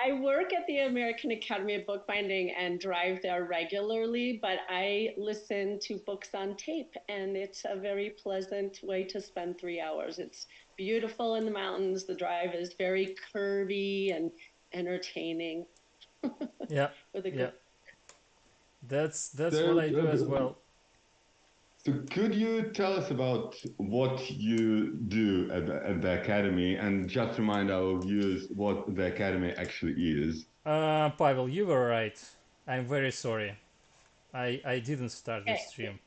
I work at the American Academy of Bookbinding and drive there regularly, but I listen to books on tape, and it's a very pleasant way to spend 3 hours. It's beautiful in the mountains. The drive is very curvy and entertaining Yeah, with a yeah. good. That's what So, I do as well. so could you tell us about what you do at the Academy and just remind our viewers what the Academy actually is? Pavel, you were right. I'm very sorry. I didn't start this Okay, stream.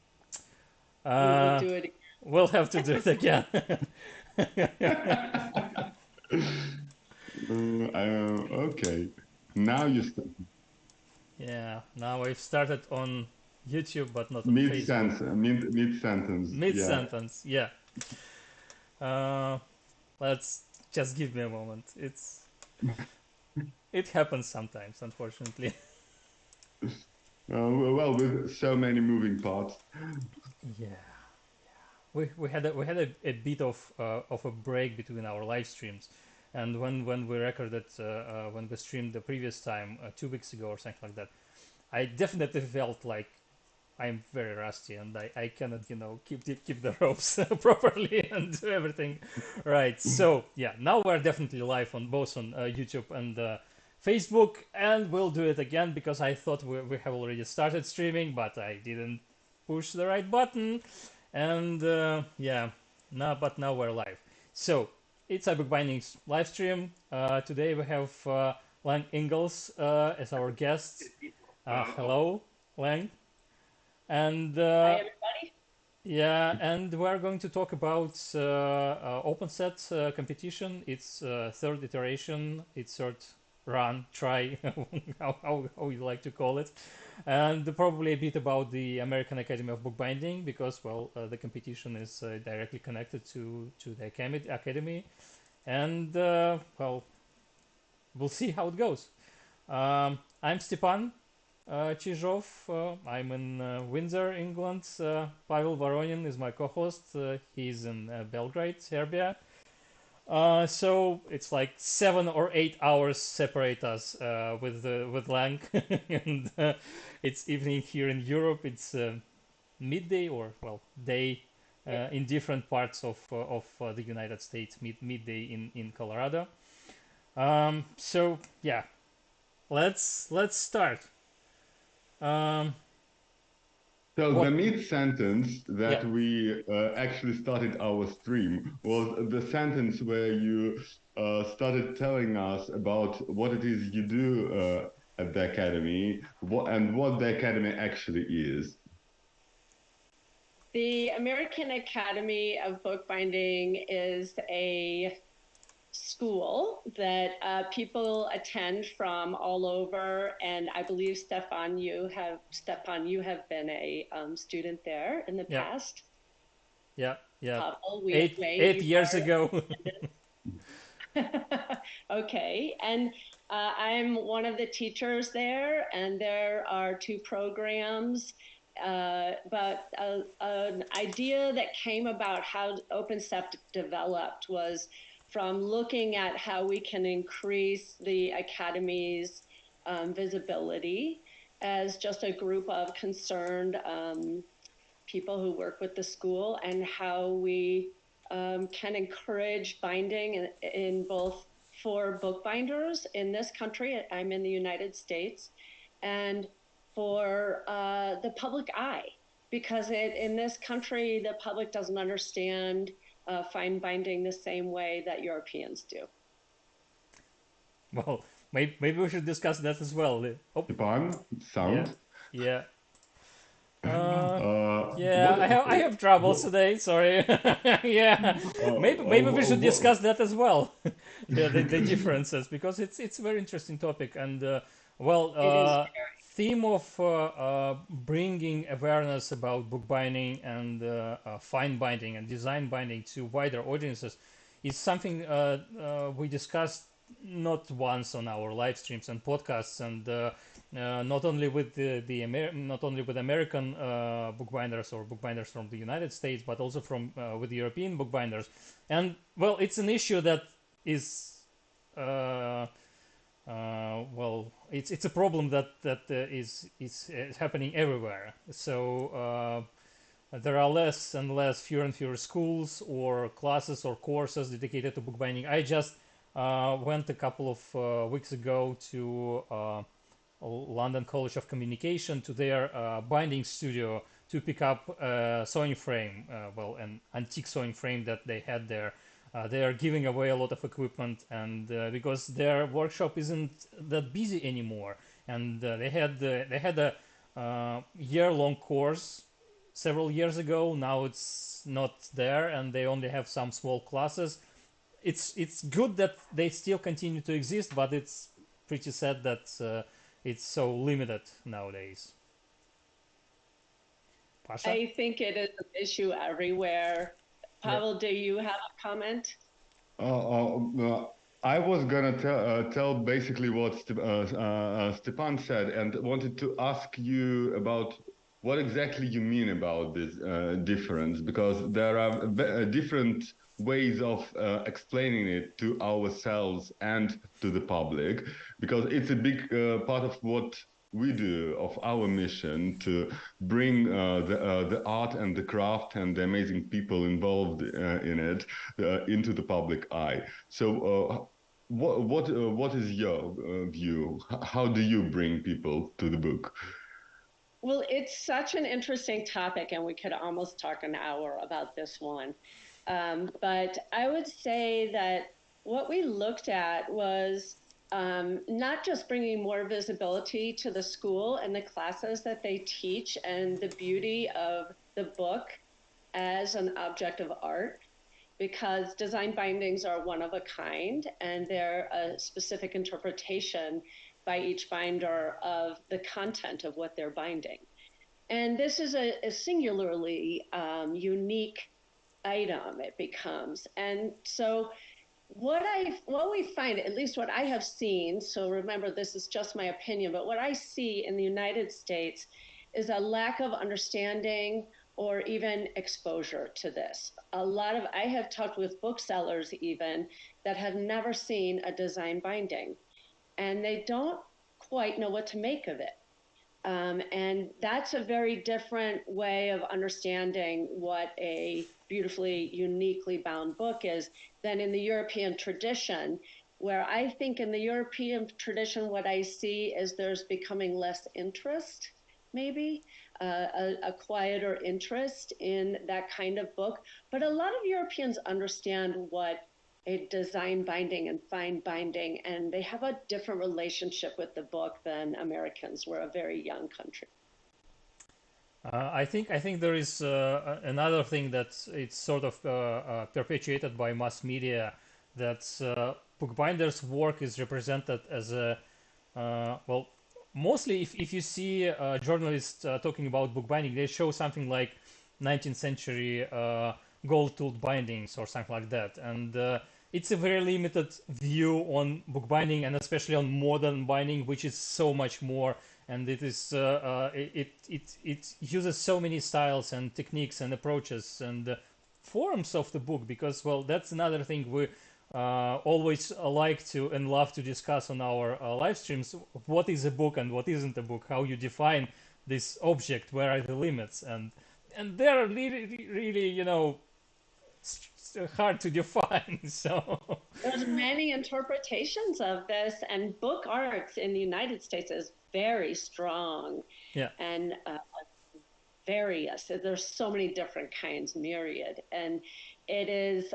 we will Uh, do it. we'll have to do it again. Okay. Now you st Yeah, now I've started on YouTube, but not on mid Facebook. sentence, mid sentence. Mid Yeah. sentence, yeah. Uh, let's just give me a moment. It happens sometimes, unfortunately. Well, with so many moving parts. Yeah, we had a bit of a break between our live streams, and when we recorded when we streamed the previous time 2 weeks ago or something like that, I definitely felt like I'm very rusty and I cannot keep the ropes properly and do everything right. So yeah, now we're definitely live on both on YouTube and Facebook, and we'll do it again because I thought we have already started streaming, but I didn't push the right button. And yeah, now we're live. So it's iBookBinding's live stream. Today we have Lang Ingalls as our guest. Hello, Lang. And Hi, everybody. yeah, and we're going to talk about OpenSet competition. Its third iteration, its third run, try, how you like to call it, and probably a bit about the American Academy of Bookbinding because, well, the competition is directly connected to the academy, and well, we'll see how it goes. I'm Stepan Chizhov. I'm in Windsor, England. Pavel Voronin is my co-host. He's in Belgrade, Serbia. So it's like 7 or 8 hours separate us with Lang, and it's evening here in Europe. It's midday or well day in different parts of the United States. Midday in Colorado. So yeah, let's start. Um, So the what? mid sentence Yeah. that we actually started our stream was the sentence where you started telling us about what it is you do at the academy and what the academy actually is. The American Academy of Bookbinding is a school that people attend from all over, and I believe Stefan, you have been a student there in the Yeah. past. Yeah. Yeah. Pavel, Eight you years are. ago. Okay, and I'm one of the teachers there, and there are two programs. But an idea that came about how OpenSEP developed was from looking at how we can increase the Academy's visibility as just a group of concerned people who work with the school, and how we can encourage binding in both for bookbinders in this country. I'm in the United States, and for the public eye, because in this country, the public doesn't understand fine binding the same way that Europeans do. Well, maybe we should discuss that as well. Oh, Japan, yeah, sound. yeah. Yeah, What? I have troubles What today. Sorry. Yeah, maybe we should discuss that as well. Yeah, the differences because it's a very interesting topic and well, It is. theme of bringing awareness about bookbinding and fine binding and design binding to wider audiences is something we discussed not once on our live streams and podcasts and. Not only with not only with American bookbinders or bookbinders from the United States, but also from with European bookbinders. And well, it's an issue that is it's a problem that is happening everywhere. So there are less and less, fewer and fewer schools or classes or courses dedicated to bookbinding. I just went a couple of weeks ago to London College of Communication, to their binding studio, to pick up a sewing frame, well, an antique sewing frame that they had there. They are giving away a lot of equipment, and because their workshop isn't that busy anymore, and they had a year-long course several years ago. Now it's not there, and they only have some small classes. It's good that they still continue to exist, but it's pretty sad that it's so limited nowadays. Pasha? I think it is an issue everywhere. Pavel, do you have a comment? I was gonna tell basically what Stepan said, and wanted to ask you about what exactly you mean about this difference, because there are different ways of explaining it to ourselves and to the public, because it's a big part of what we do, of our mission, to bring the art and the craft and the amazing people involved in it into the public eye. So what is your view? How do you bring people to the book? Well, it's such an interesting topic, and we could almost talk an hour about this one. But I would say that what we looked at was not just bringing more visibility to the school and the classes that they teach and the beauty of the book as an object of art, because design bindings are one of a kind, and they're a specific interpretation by each binder of the content of what they're binding. And this is a singularly unique item, it becomes. And so what we find, at least what I have seen, so remember this is just my opinion, but what I see in the United States is a lack of understanding or even exposure to this. I have talked with booksellers even that have never seen a design binding, and they don't quite know what to make of it. And that's a very different way of understanding what a beautifully, uniquely bound book is than in the European tradition, where I think in the European tradition, what I see is there's becoming less interest, maybe, a quieter interest in that kind of book. But a lot of Europeans understand what a design binding and fine binding, and they have a different relationship with the book than Americans. We're a very young country. I think there is another thing that it's sort of perpetuated by mass media, that bookbinders' work is represented as a well, mostly if you see journalists talking about bookbinding, they show something like 19th century gold-tooled bindings or something like that, and it's a very limited view on bookbinding, and especially on modern binding, which is so much more. And it is it uses so many styles and techniques and approaches and forms of the book, because, well, that's another thing we always like to and love to discuss on our live streams. What is a book and what isn't a book? How you define this object? Where are the limits? And they're really, you know, hard to define. So there's many interpretations of this, and book arts in the United States is very strong. Yeah. And various. There's so many different kinds, myriad. And it is,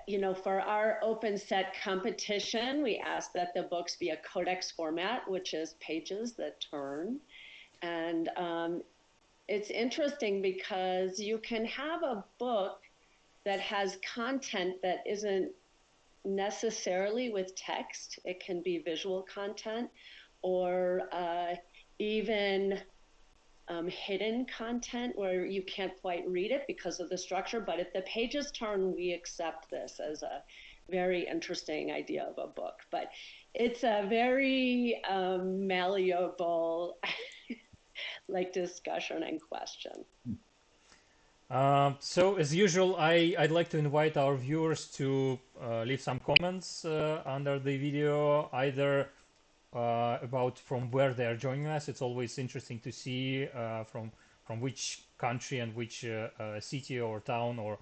you know, for our open set competition, we ask that the books be a codex format, which is pages that turn. And it's interesting because you can have a book that has content that isn't necessarily with text. It can be visual content, or even hidden content where you can't quite read it because of the structure. But if the pages turn, we accept this as a very interesting idea of a book. But it's a very malleable like discussion and question. So as usual, I'd like to invite our viewers to leave some comments under the video, either about from where they are joining us. It's always interesting to see from which country and which city or town or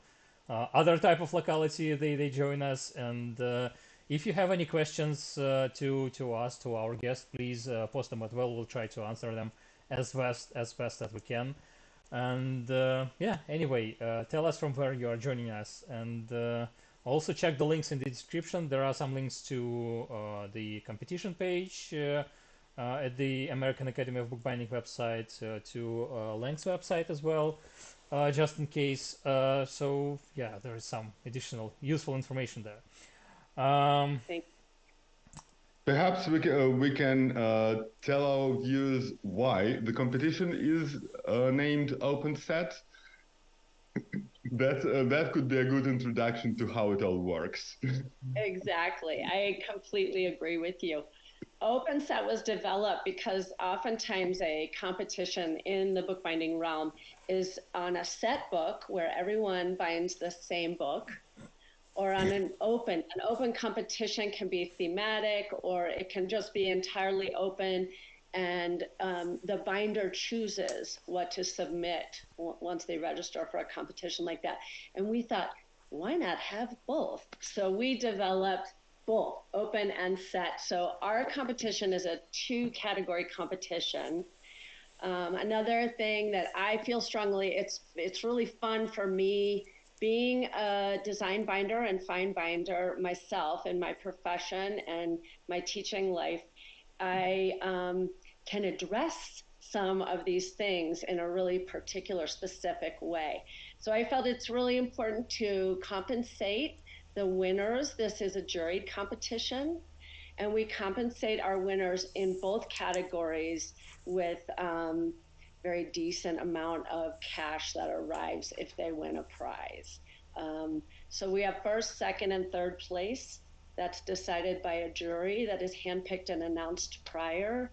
other type of locality they join us. And if you have any questions to us, to our guest, please post them as well. We'll try to answer them as best as we can. And yeah, anyway, tell us from where you are joining us, and also check the links in the description. There are some links to the competition page at the American Academy of Bookbinding website, to Lang's website as well, just in case. So yeah, there is some additional useful information there. Perhaps we can tell our viewers why the competition is named OpenSet. That could be a good introduction to how it all works. Exactly. I completely agree with you. OpenSet was developed because oftentimes a competition in the bookbinding realm is on a set book where everyone binds the same book, or on an open competition can be thematic, or it can just be entirely open, and the binder chooses what to submit once they register for a competition like that. And we thought, why not have both? So we developed both open and set. So our competition is a 2-category competition. Another thing that I feel strongly, it's really fun for me, being a design binder and fine binder myself in my profession and my teaching life. I can address some of these things in a really particular, specific way. So I felt it's really important to compensate the winners. This is a juried competition, and we compensate our winners in both categories with very decent amount of cash that arrives if they win a prize. So we have first, second, and third place. That's decided by a jury that is handpicked and announced prior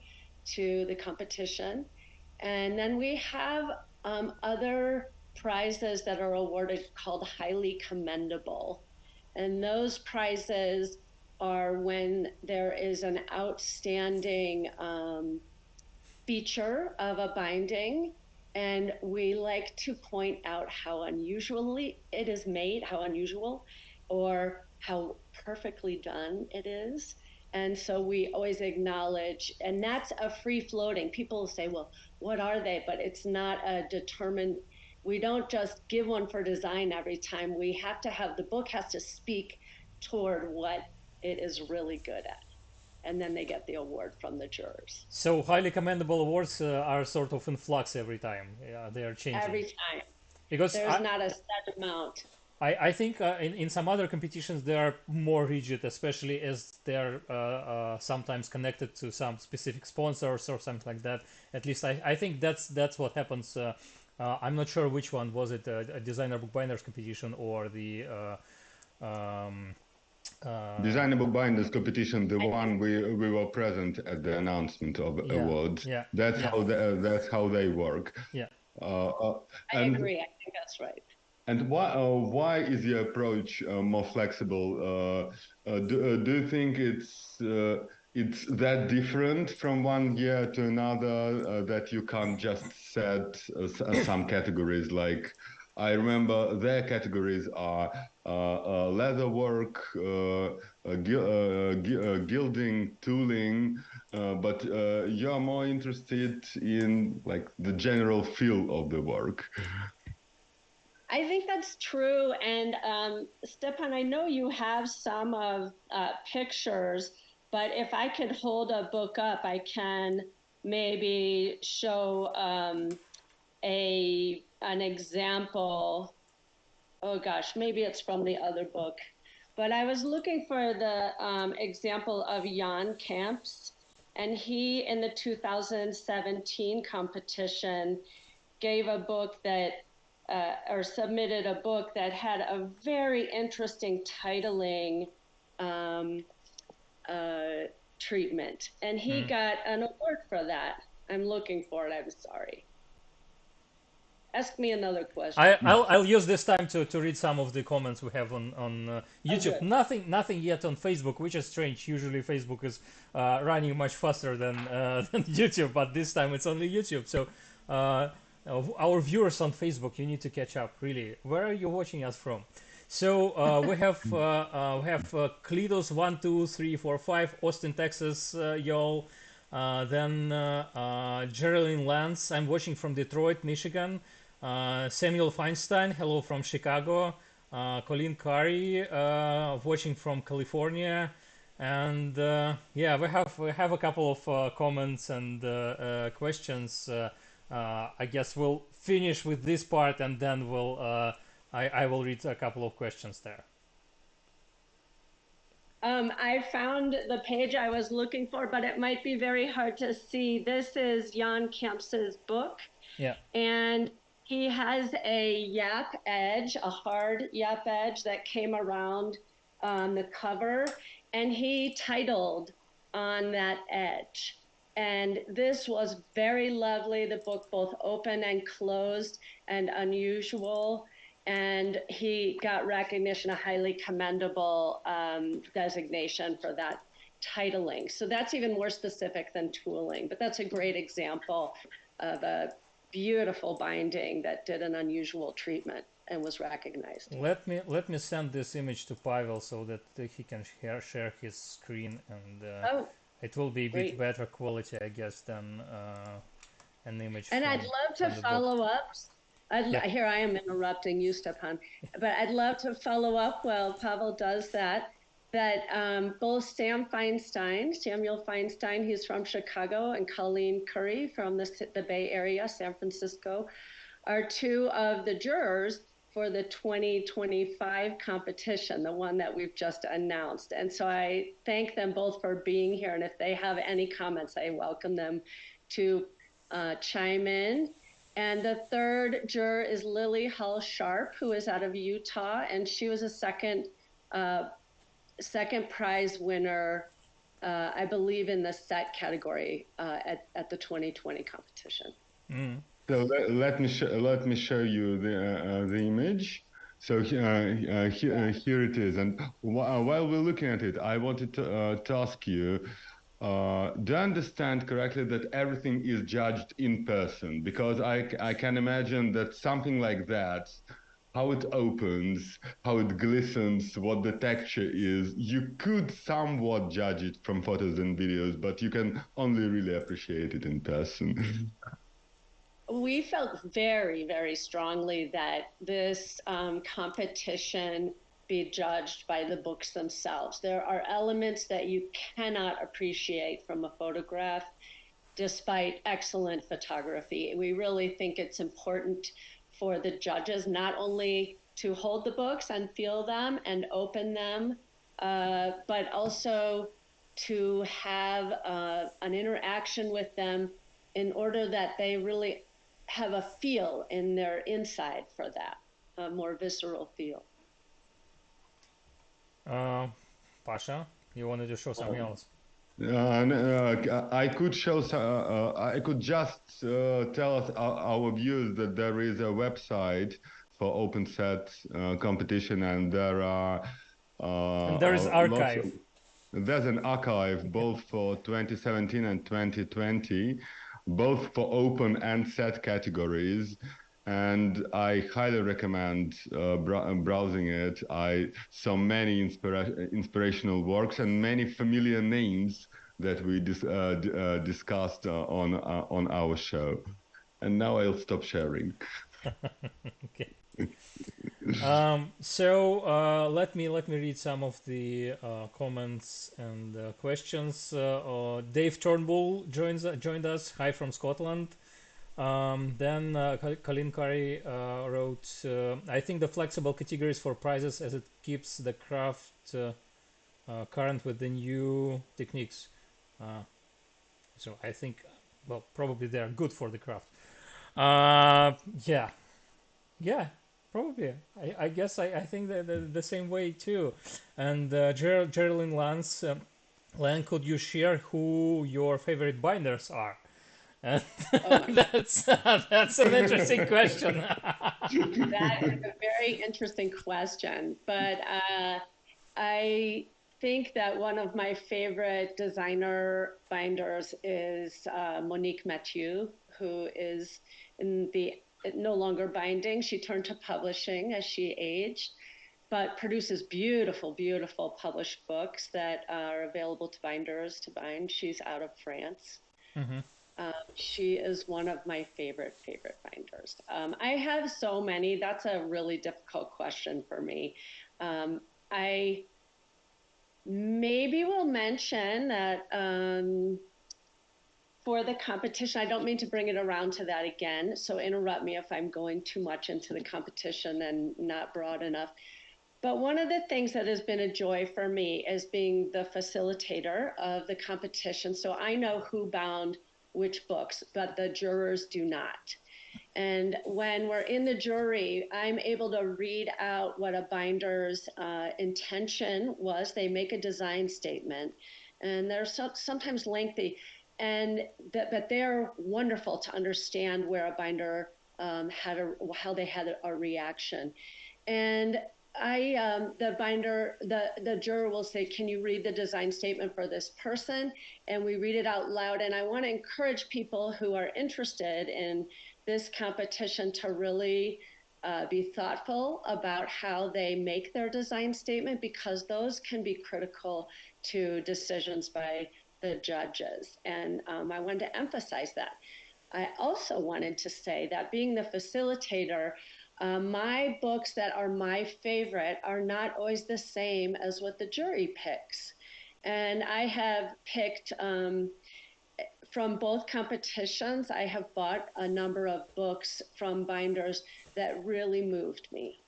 to the competition. And then we have other prizes that are awarded called highly commendable. And those prizes are when there is an outstanding feature of a binding, and we like to point out how unusually it is made, how unusual, or how perfectly done it is. And so we always acknowledge, and that's a free floating. People say, well, what are they? But it's not a determined, we don't just give one for design every time. We have to have, the book has to speak toward what it is really good at. And then they get the award from the jurors. So highly commendable awards are sort of in flux every time. They are changing. Every time. Because there's not a set amount. I think in some other competitions they are more rigid, especially as they're sometimes connected to some specific sponsors or something like that. At least I think that's what happens. I'm not sure which one was it, a designer bookbinders competition or the Designer bookbinders competition, the one we were present at the announcement of awards. Yeah, that's how they work. Yeah, I agree. I think that's right. And why is your approach more flexible? Do you think it's that different from one year to another that you can't just set some categories? Like, I remember their categories are leatherwork, gilding, tooling, but you're more interested in like the general feel of the work. I think that's true. And Stepan, I know you have some of pictures, but if I could hold a book up, I can maybe show an example. Oh gosh, maybe it's from the other book. But I was looking for the example of Jan Kamps, and he, in the 2017 competition, gave a book that or submitted a book that had a very interesting titling treatment. And he got an award for that. I'm looking for it, I'm sorry. Ask me another question. I'll use this time to read some of the comments we have on YouTube. Okay. Nothing yet on Facebook, which is strange. Usually Facebook is running much faster than than YouTube, but this time it's only YouTube. So our viewers on Facebook, you need to catch up. Really, where are you watching us from? So we have Klidos 1, 2, 3, 4, 5, Austin, Texas, y'all. Then Geraldine Lance, I'm watching from Detroit, Michigan. Samuel Feinstein, hello from Chicago. Colleen Curry, watching from California. And yeah, we have a couple of comments and questions. I guess we'll finish with this part, and then I will read a couple of questions there. I found the page I was looking for, but it might be very hard to see. This is Jan Kemps's book. Yeah. And he has a yap edge, a hard yap edge that came around the cover, and he titled on that edge. And this was very lovely, the book, both open and closed and unusual. And he got recognition, a highly commendable designation for that titling. So that's even more specific than tooling, but that's a great example of a beautiful binding that did an unusual treatment and was recognized. Let me send this image to Pavel so that he can share his screen, and it will be a bit better quality, I guess, than an image. And I'd love to follow up. Here I am interrupting you, Stepan, but I'd love to follow up while Pavel does that. That both Samuel Feinstein, he's from Chicago, and Colleen Curry from the Bay Area, San Francisco, are two of the jurors for the 2025 competition, the one that we've just announced. And so I thank them both for being here. And if they have any comments, I welcome them to chime in. And the third juror is Lily Hull Sharp, who is out of Utah, and she was a second prize winner, I believe, in the set category at the 2020 competition. Mm. So let me show you the image. So here it is. And while we're looking at it, I wanted to ask you, do I understand correctly that everything is judged in person? Because I can imagine that something like that, how it opens, how it glistens, what the texture is, you could somewhat judge it from photos and videos, but you can only really appreciate it in person. We felt very, very strongly that this competition be judged by the books themselves. There are elements that you cannot appreciate from a photograph, despite excellent photography. We really think it's important for the judges not only to hold the books and feel them and open them, but also to have an interaction with them in order that they really have a feel in their inside for that, a more visceral feel. Pasha, you wanted to show something else? I could show. I could just tell us our viewers that there is a website for open set competition, and there are. And there is archive. There's an archive both for 2017 and 2020, both for open and set categories. And I highly recommend browsing it. I saw many inspirational works and many familiar names that we discussed on our show. And now I'll stop sharing. Okay. So let me read some of the comments and questions. Dave Turnbull joined us. Hi from Scotland. Then Colleen Curry wrote, I think the flexible categories for prizes as it keeps the craft current with the new techniques. So I think, well, probably they are good for the craft. Yeah, probably. I guess I think the same way too. And Geraldine Lance, Lang, could you share who your favorite binders are? And Oh my, that's an interesting question. that is a very interesting question. But I think that one of my favorite designer binders is Monique Mathieu, who is in the no longer binding. She turned to publishing as she aged, but produces beautiful, beautiful published books that are available to binders to bind. She's out of France. Mm-hmm. She is one of my favorite binders. I have so many. That's a really difficult question for me. I maybe will mention that for the competition, I don't mean to bring it around to that again, so interrupt me if I'm going too much into the competition and not broad enough. But one of the things that has been a joy for me is being the facilitator of the competition. So I know who bound which books, but the jurors do not. And when we're in the jury, I'm able to read out what a binder's intention was. They make a design statement, and they're sometimes lengthy, but they're wonderful to understand where a binder how they had a reaction. And the juror will say, can you read the design statement for this person? And we read it out loud. And I want to encourage people who are interested in this competition to really be thoughtful about how they make their design statement, because those can be critical to decisions by the judges. And I wanted to emphasize that. I also wanted to say that being the facilitator, my books that are my favorite are not always the same as what the jury picks. And I have picked from both competitions, I have bought a number of books from binders that really moved me.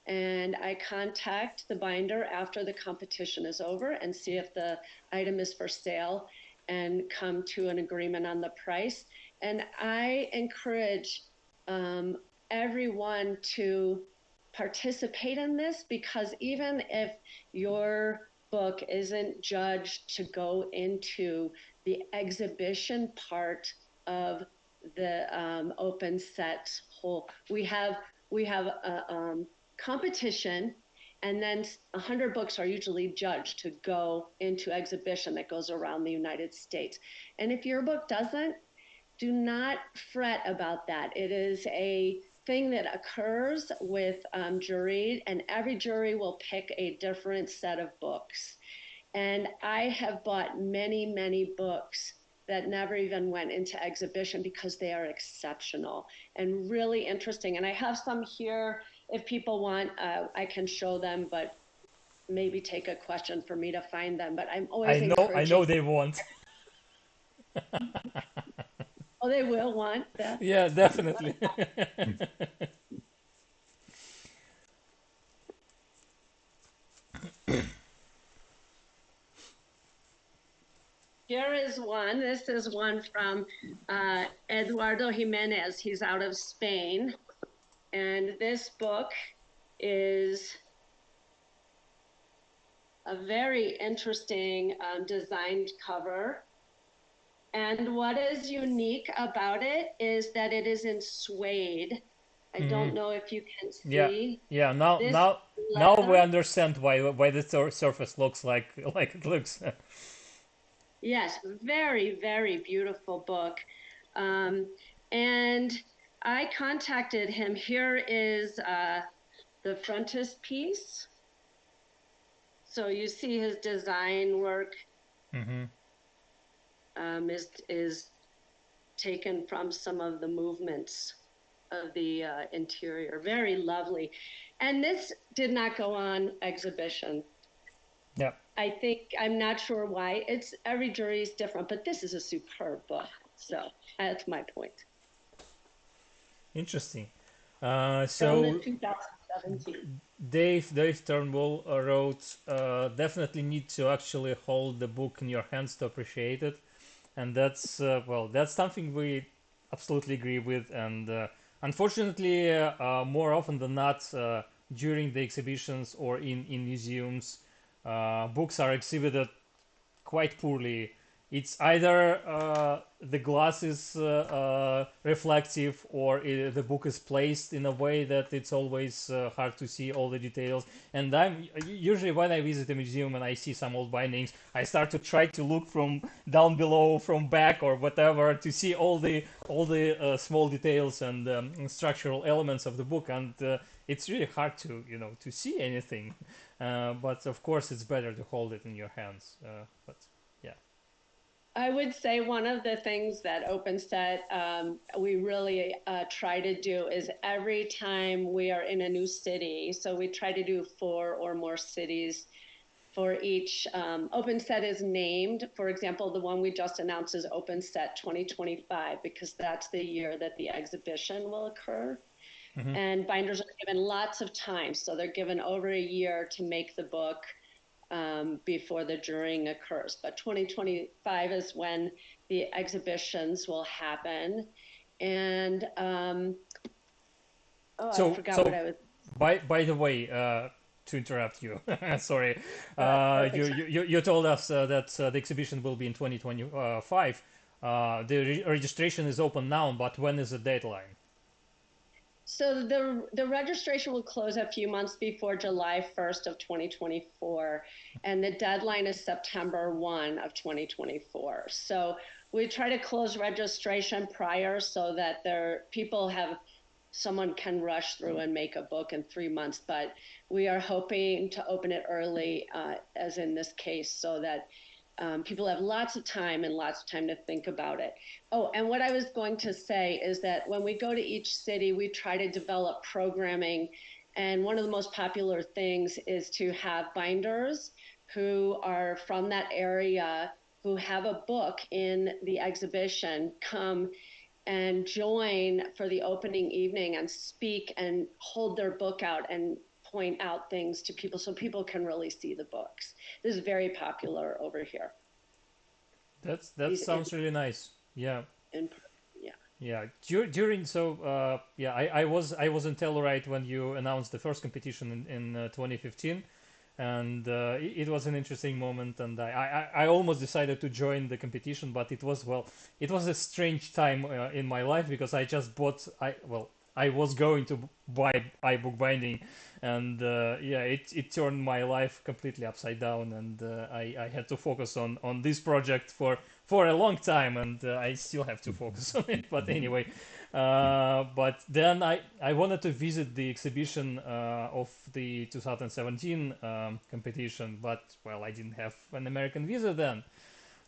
And I contact the binder after the competition is over and see if the item is for sale and come to an agreement on the price. And I encourage everyone to participate in this, because even if your book isn't judged to go into the exhibition part of the open set whole, we have a competition, and then 100 books are usually judged to go into exhibition that goes around the United States. And if your book doesn't, do not fret about that. It is a thing that occurs with jury, and every jury will pick a different set of books. And I have bought many, many books that never even went into exhibition because they are exceptional and really interesting. And I have some here. If people want, I can show them, but maybe take a question for me to find them. But I'm always encouraging. I know they won't. Oh, they will want that. Yeah, definitely. Here is one. This is one from Eduardo Jimenez. He's out of Spain. And this book is a very interesting designed cover. And what is unique about it is that it is in suede. I don't know if you can see. Yeah. Now we understand why the surface looks like it looks. Yes, very, very beautiful book. And I contacted him. Here is the frontispiece. So you see his design work is taken from some of the movements of the interior. Very lovely. And this did not go on exhibition. Yeah. I think, I'm not sure why. Every jury is different, but this is a superb book. So that's my point. Interesting. So So 2017. Dave Turnbull wrote, definitely need to actually hold the book in your hands to appreciate it. And that's something we absolutely agree with. And unfortunately, more often than not, during the exhibitions or in museums, books are exhibited quite poorly, it's either the glass is reflective, or the book is placed in a way that it's always hard to see all the details. And I'm usually, when I visit a museum and I see some old bindings, I start to try to look from down below, from back or whatever, to see all the small details and structural elements of the book. And it's really hard to to see anything. But of course, it's better to hold it in your hands. But yeah. I would say one of the things that OpenSet we really try to do is every time we are in a new city, so we try to do 4 or more cities for each. OpenSet is named, for example, the one we just announced is OpenSet 2025, because that's the year that the exhibition will occur. Mm-hmm. And binders are given lots of time, so they're given over a year to make the book before the drawing occurs. But 2025 is when the exhibitions will happen. And I forgot what I was. By the way, to interrupt you, sorry, you told us that the exhibition will be in 2025. The registration is open now, but when is the deadline? So the registration will close a few months before July 1st of 2024, and the deadline is September 1 of 2024. So we try to close registration prior so that someone can rush through and make a book in 3 months, but we are hoping to open it early, as in this case, so that people have lots of time to think about it. Oh, and what I was going to say is that when we go to each city, we try to develop programming. And one of the most popular things is to have binders who are from that area, who have a book in the exhibition, come and join for the opening evening and speak and hold their book out and point out things to people so people can really see the books. This is very popular over here. That sounds really nice. Yeah. Yeah. During I was in Telluride when you announced the first competition in 2015, and it was an interesting moment. And I almost decided to join the competition, but it was a strange time in my life, because I just bought I was going to buy iBookBinding, and it turned my life completely upside down, and I had to focus on this project for a long time, and I still have to focus on it. But anyway, but then I wanted to visit the exhibition of the 2017 competition, but I didn't have an American visa then,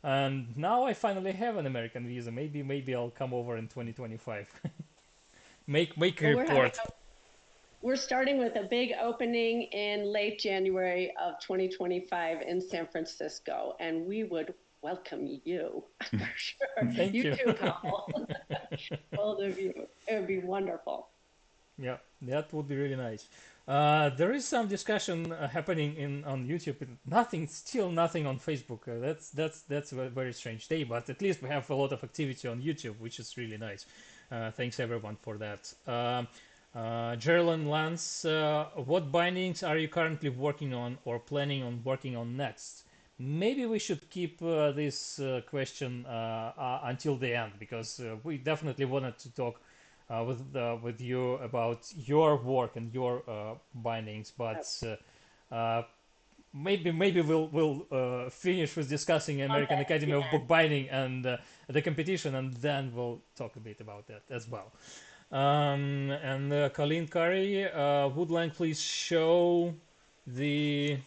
and now I finally have an American visa. Maybe I'll come over in 2025. Make a report. We're starting with a big opening in late January of 2025 in San Francisco, and we would welcome you for sure. Thank you. You too, Paul. Both of you. It would be wonderful. Yeah, that would be really nice. There is some discussion happening on YouTube. Still nothing on Facebook. That's a very strange day, but at least we have a lot of activity on YouTube, which is really nice. Thanks everyone for that. Geraldine Lance, what bindings are you currently working on or planning on working on next? Maybe we should keep this question until the end, because we definitely wanted to talk with you about your work and your bindings, but maybe we'll finish with discussing American Academy of Bookbinding and the competition, and then we'll talk a bit about that as well. And Colleen Curry, would Lang please show the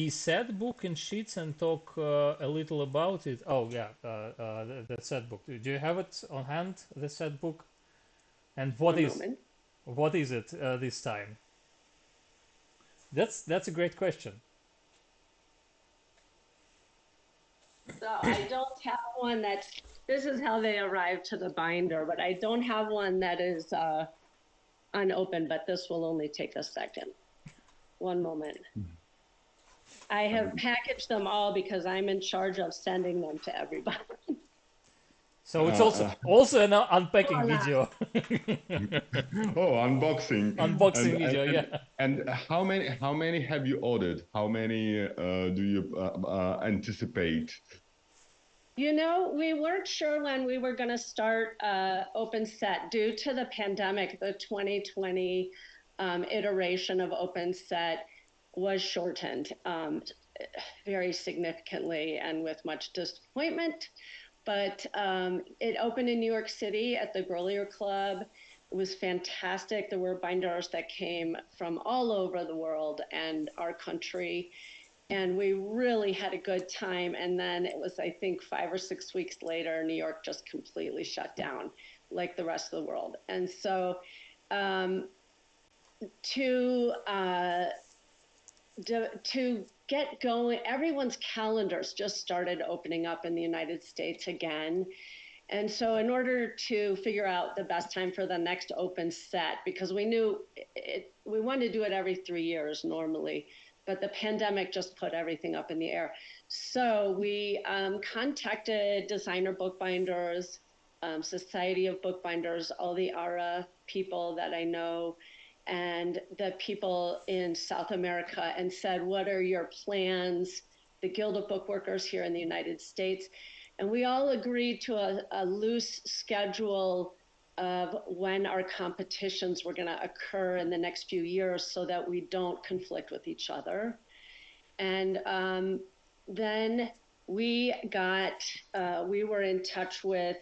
set book in sheets and talk a little about it? Oh yeah, the set book. Do you have it on hand, the set book? And what is it this time? That's a great question. So I don't have one this is how they arrived to the binder, but I don't have one that is unopened, but this will only take a second. One moment. I have packaged them all because I'm in charge of sending them to everybody. So it's also an unpacking video. Unboxing. Unboxing video, yeah. And how many have you ordered? How many do you anticipate? You know, we weren't sure when we were going to start Open Set due to the pandemic. The 2020 iteration of Open Set was shortened very significantly and with much disappointment. But it opened in New York City at the Grolier Club. It was fantastic. There were binders that came from all over the world and our country. And we really had a good time. And then it was, I think, 5 or 6 weeks later, New York just completely shut down, like the rest of the world. And so to get going, everyone's calendars just started opening up in the United States again. And so in order to figure out the best time for the next Open Set, because we knew we wanted to do it every 3 years normally, but the pandemic just put everything up in the air. So we contacted designer bookbinders, Society of Bookbinders, all the ARA people that I know, and the people in South America, and said, what are your plans? The Guild of Bookworkers here in the United States. And we all agreed to a loose schedule of when our competitions were going to occur in the next few years so that we don't conflict with each other. And then we were in touch with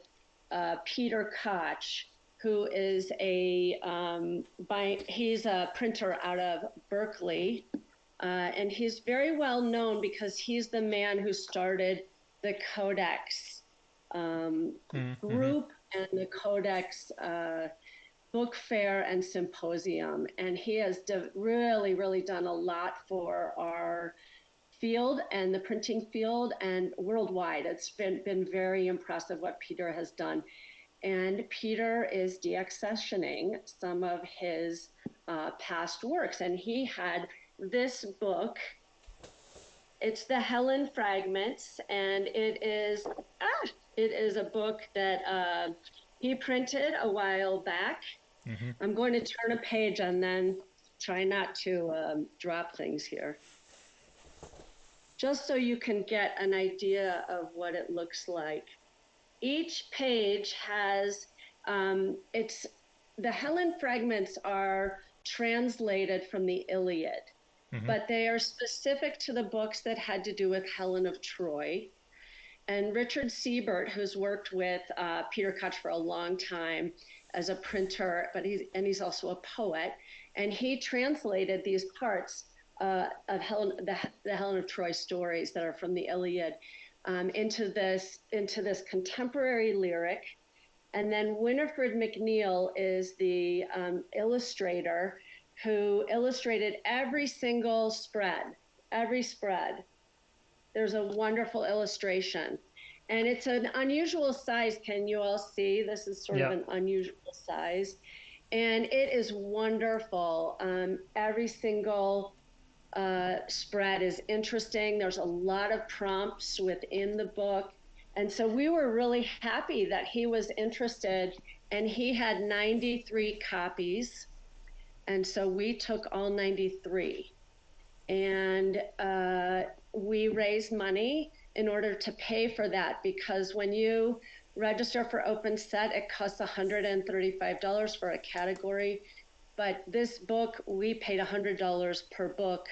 Peter Koch, who is he's a printer out of Berkeley. And he's very well known because he's the man who started the Codex group and the Codex book fair and symposium. And he has really done a lot for our field and the printing field and worldwide. It's been very impressive what Peter has done. And Peter is deaccessioning some of his past works. And he had this book. It's the Helen Fragments, and it is a book that he printed a while back. Mm-hmm. I'm going to turn a page and then try not to drop things here, just so you can get an idea of what it looks like. Each page has, the Helen Fragments are translated from the Iliad. Mm-hmm. But they are specific to the books that had to do with Helen of Troy. And Richard Siebert, who's worked with Peter Koch for a long time as a printer, but he's also a poet, and he translated these parts of the Helen of Troy stories that are from the Iliad into this contemporary lyric. And then Winifred McNeil is the illustrator who illustrated every single spread. There's a wonderful illustration. And it's an unusual size. Can you all see? This is sort of an unusual size. And it is wonderful. Every single spread is interesting. There's a lot of prompts within the book. And so we were really happy that he was interested, and he had 93 copies. And so we took all 93, and we raised money in order to pay for that, because when you register for Open Set, it costs $135 for a category. But this book, we paid $100 per book.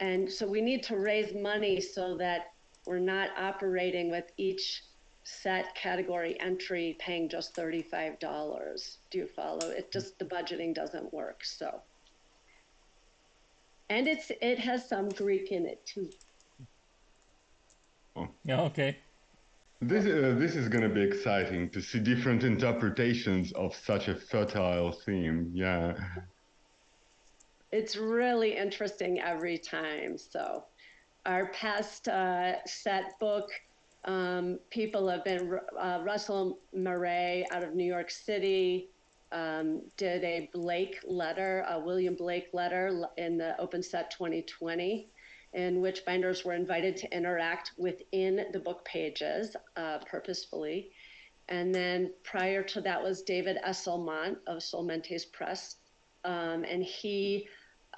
And so we need to raise money so that we're not operating with each set category entry paying just $35. Do you follow? It just, the budgeting doesn't work. So, and it has some Greek in it too. Oh. Yeah, okay. This is going to be exciting to see different interpretations of such a fertile theme. Yeah. It's really interesting every time. So our past set book, people have been, Russell Murray out of New York City did a Blake letter, a William Blake letter in the Open Set 2020, in which binders were invited to interact within the book pages purposefully. And then prior to that was David Esselmont of Solmentes Press. And he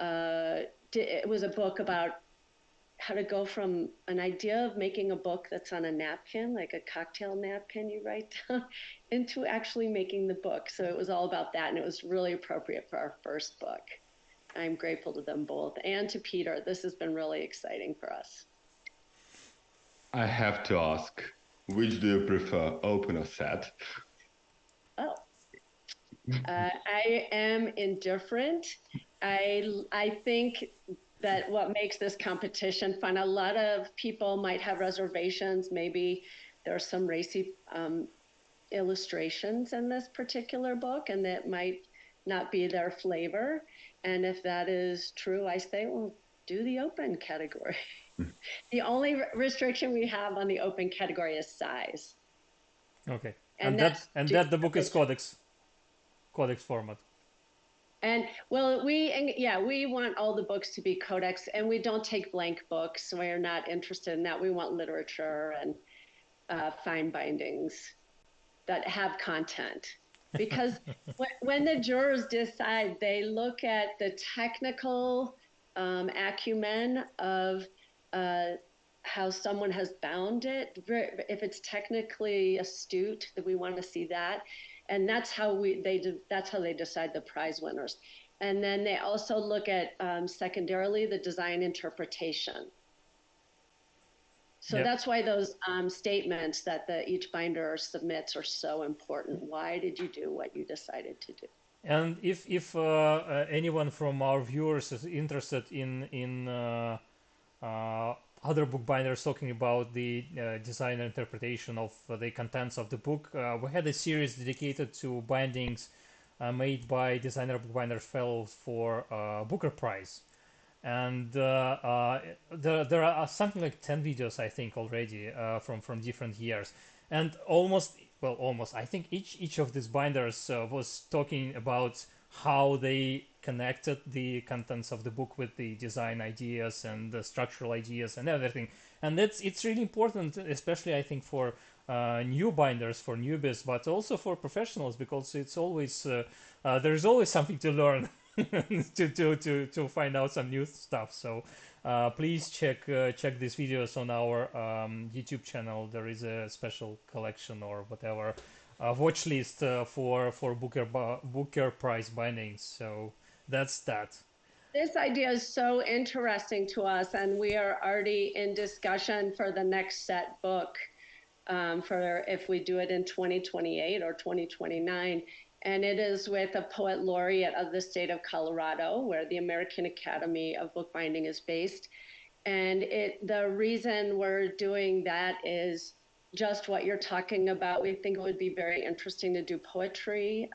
it was a book about how to go from an idea of making a book that's on a napkin, like a cocktail napkin you write down, into actually making the book. So it was all about that, and it was really appropriate for our first book. I'm grateful to them both, and to Peter. This has been really exciting for us. I have to ask, which do you prefer, open or set? Oh, I am indifferent. I think that what makes this competition fun, a lot of people might have reservations. Maybe there are some racy illustrations in this particular book, and that might not be their flavor. And if that is true, I say, well, do the open category. The only restriction we have on the open category is size. Okay, and that the book is codex format. And well, we want all the books to be codex, and we don't take blank books. We're not interested in that. We want literature and fine bindings that have content. Because when the jurors decide, they look at the technical acumen of how someone has bound it. If it's technically astute, that we want to see that. And that's how they decide the prize winners. And then they also look at secondarily the design interpretation. So that's why those statements that each binder submits are so important. Why did you do what you decided to do? And if anyone from our viewers is interested in other bookbinders talking about the design and interpretation of the contents of the book, we had a series dedicated to bindings made by designer bookbinder fellows for Booker Prize. And there are something like 10 videos, I think, already from different years. And almost, I think each of these binders was talking about how they connected the contents of the book with the design ideas and the structural ideas and everything. And it's really important, especially I think for new binders, for newbies, but also for professionals, because it's always there's always something to learn to find out some new stuff. So please check these videos on our YouTube channel. There is a special collection or whatever watch list for Booker Prize bindings. So that's that. This idea is so interesting to us, and we are already in discussion for the next set book for if we do it in 2028 or 2029. And it is with a poet laureate of the state of Colorado, where the American Academy of Bookbinding is based. And the reason we're doing that is just what you're talking about. We think it would be very interesting to do poetry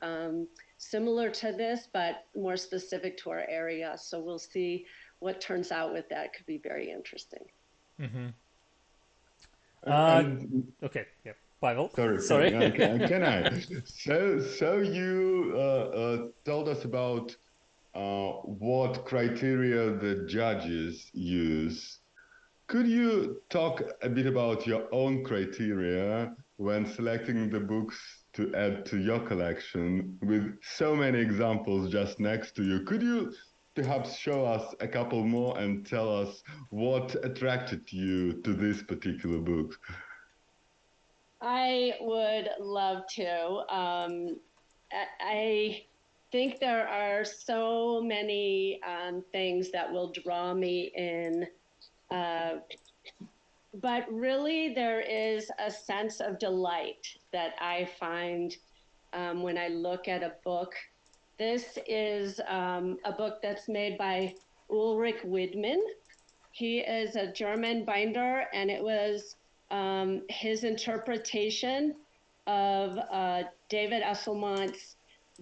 similar to this, but more specific to our area. So we'll see what turns out with that. It could be very interesting. Mm-hmm. Okay, yeah. Pavel? Sorry. Can I? So you told us about what criteria the judges use. Could you talk a bit about your own criteria when selecting the books to add to your collection, with so many examples just next to you? Could you perhaps show us a couple more and tell us what attracted you to this particular book? I would love to. I think there are so many things that will draw me in, but really there is a sense of delight that I find when I look at a book. This is a book that's made by Ulrich Widman. He is a German binder, and it was his interpretation of David Esselmont's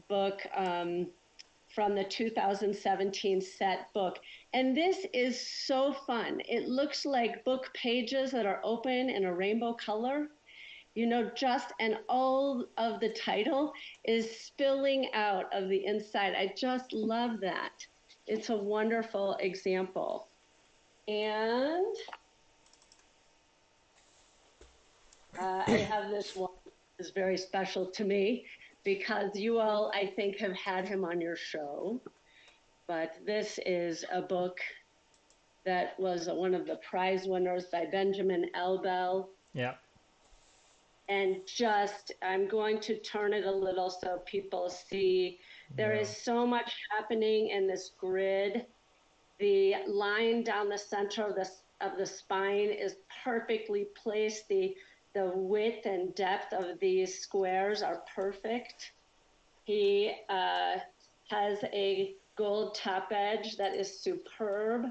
book from the 2017 set book. And this is so fun. It looks like book pages that are open in a rainbow color, and all of the title is spilling out of the inside. I just love that. It's a wonderful example. And I have this one that's very special to me because you all, I think, have had him on your show. But this is a book that was one of the prize winners by Benjamin Elbel. Yeah. And I'm going to turn it a little so people see. There is so much happening in this grid. The line down the center of the spine is perfectly placed. The width and depth of these squares are perfect. He has a gold top edge that is superb.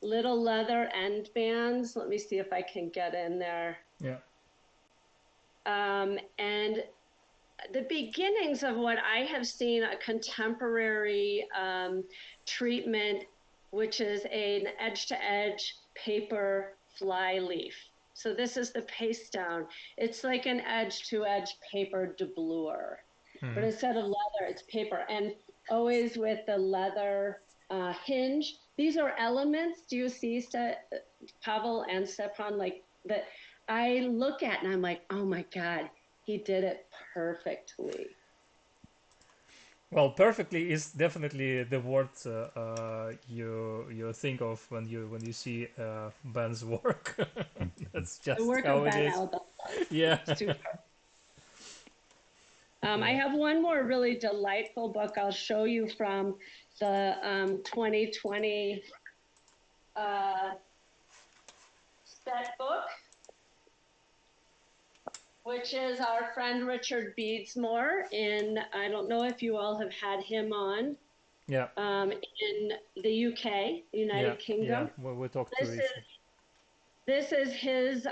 Little leather end bands. Let me see if I can get in there. Yeah. And the beginnings of what I have seen a contemporary treatment, which is an edge-to-edge paper fly leaf. So this is the paste down. It's like an edge-to-edge paper doublure, but instead of leather, it's paper, and always with the leather hinge. These are elements. Do you see, Pavel and Stepan, like that? I look at and I'm like, oh my God, he did it perfectly. Well, perfectly is definitely the word you think of when you see Ben's work. That's just the work how of Ben it is. Elbel. Yeah. Super. I have one more really delightful book I'll show you from the 2020 set book, which is our friend Richard Beadsmore I don't know if you all have had him on. Yeah. In the UK, United Kingdom. Yeah, we talked to Richard. This is his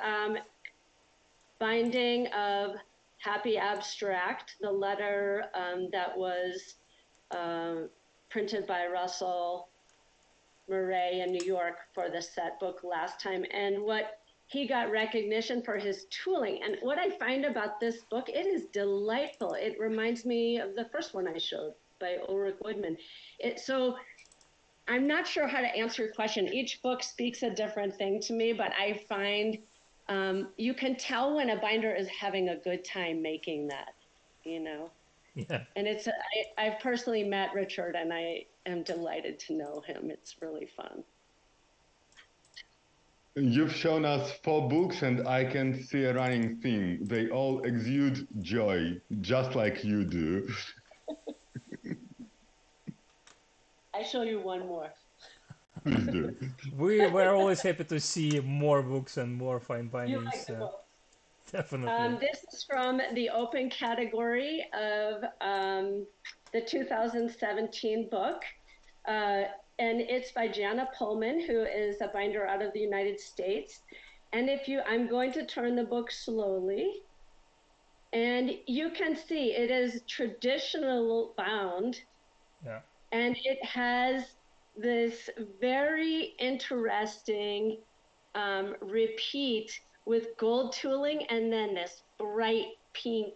binding of Happy Abstract, the letter that was printed by Russell Murray in New York for the set book last time. And what he got recognition for his tooling. And what I find about this book, it is delightful. It reminds me of the first one I showed by Ulrich Woodman. So I'm not sure how to answer your question. Each book speaks a different thing to me, but I find you can tell when a binder is having a good time making that, Yeah. And I've personally met Richard, and I am delighted to know him. It's really fun. You've shown us 4 books, and I can see a running theme. They all exude joy, just like you do. I show you one more. Please do. We're always happy to see more books and more fine bindings. You like the book? Definitely. This is from the open category of the 2017 book. And it's by Jana Pullman, who is a binder out of the United States. And I'm going to turn the book slowly. And you can see it is traditional bound. Yeah. And it has this very interesting repeat with gold tooling and then this bright pink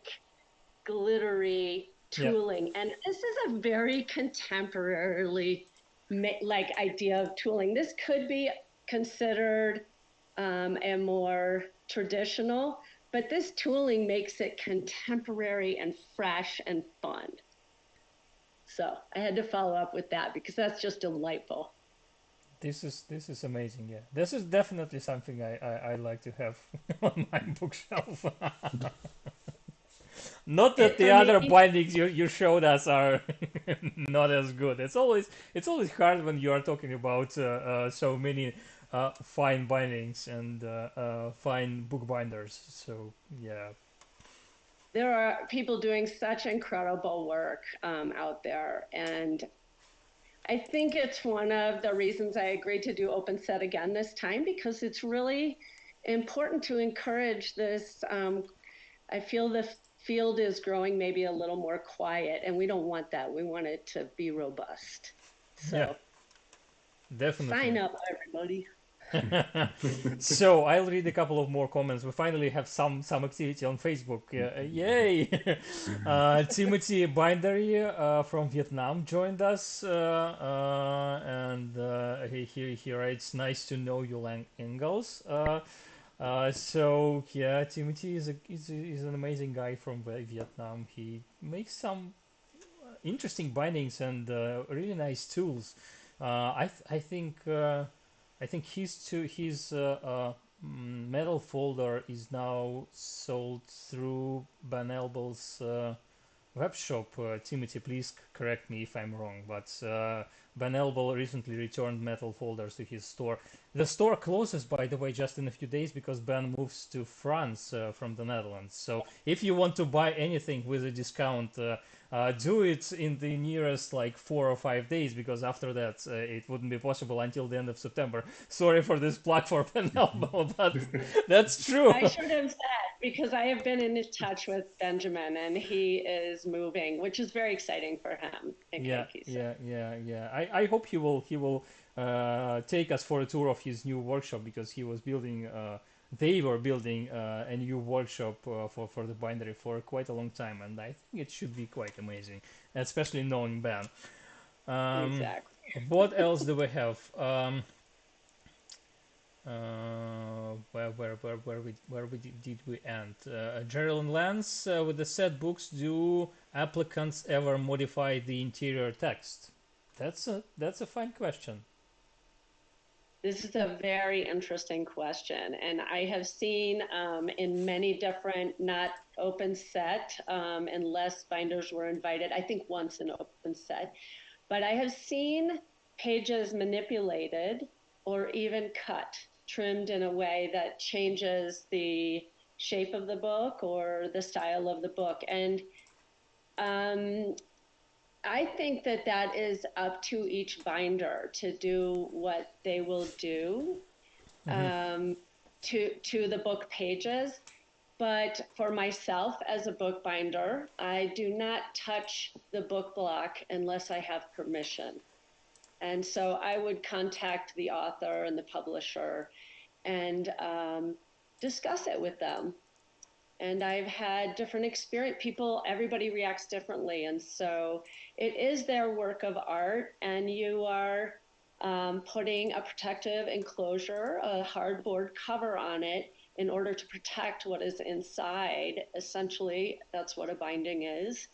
glittery tooling. Yeah. And this is a very contemporarily idea of tooling. This could be considered a more traditional, but this tooling makes it contemporary and fresh and fun. So I had to follow up with that because that's just delightful. This is amazing. Yeah, this is definitely something I like to have on my bookshelf. Not that the other bindings you showed us are not as good. It's always hard when you are talking about so many fine bindings and fine bookbinders. So yeah. There are people doing such incredible work out there, and I think it's one of the reasons I agreed to do Open Set again this time, because it's really important to encourage this. I feel the field is growing maybe a little more quiet, and we don't want that. We want it to be robust. So yeah, definitely. Sign up, everybody. So I'll read a couple of more comments. We finally have some activity on Facebook. Yay! Timothy Bindery from Vietnam joined us, and he writes, "Nice to know you, Lang Ingalls." So yeah, Timothy is an amazing guy from Vietnam. He makes some interesting bindings and really nice tools. I think. I think his metal folder is now sold through Ben Elbel's web shop. Timothy, please correct me if I'm wrong, but Ben Elbel recently returned metal folders to his store. The store closes, by the way, just in a few days because Ben moves to France from the Netherlands. So if you want to buy anything with a discount, do it in the nearest like 4 or 5 days, because after that it wouldn't be possible until the end of September. Sorry for this plug for Ben Elbel, but that's true. I should have said, because I have been in touch with Benjamin and he is moving, which is very exciting for him. Yeah. I hope he will take us for a tour of his new workshop, because he was building they were building a new workshop for the bindery for quite a long time, and I think it should be quite amazing, especially knowing Ben. Exactly. What else do we have? Did we end? Geraldine Lance with the set books. Do applicants ever modify the interior text? That's a fine question. This is a very interesting question, and I have seen in many different, not open set, unless binders were invited, I think once an open set, but I have seen pages manipulated or even cut, trimmed in a way that changes the shape of the book or the style of the book. And I think that is up to each binder to do what they will do to the book pages. But for myself as a bookbinder, I do not touch the book block unless I have permission. And so I would contact the author and the publisher and discuss it with them. And I've had different experience. Everybody reacts differently. And so it is their work of art, and you are putting a protective enclosure, a hardboard cover on it in order to protect what is inside. Essentially, that's what a binding is.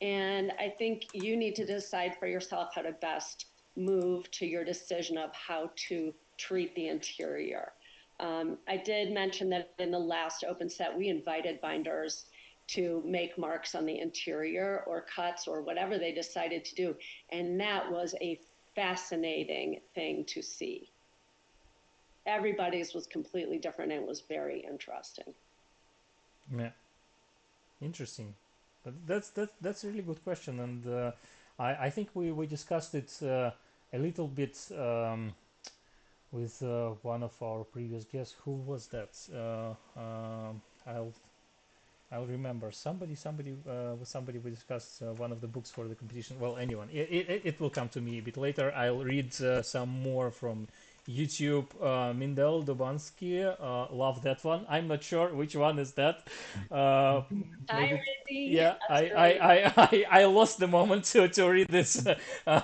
And I think you need to decide for yourself how to best move to your decision of how to treat the interior. I did mention that in the last open set, we invited binders to make marks on the interior or cuts or whatever they decided to do. And that was a fascinating thing to see. Everybody's was completely different, and it was very interesting. Yeah, interesting. But that's a really good question, and I think we discussed it a little bit with one of our previous guests. Who was that? I'll remember. Somebody we discussed one of the books for the competition. Well, anyone. It will come to me a bit later. I'll read some more from YouTube. Mindel Dubansky, love that one. I'm not sure which one is that. Hi, Riddy. Yeah, I lost the moment to read this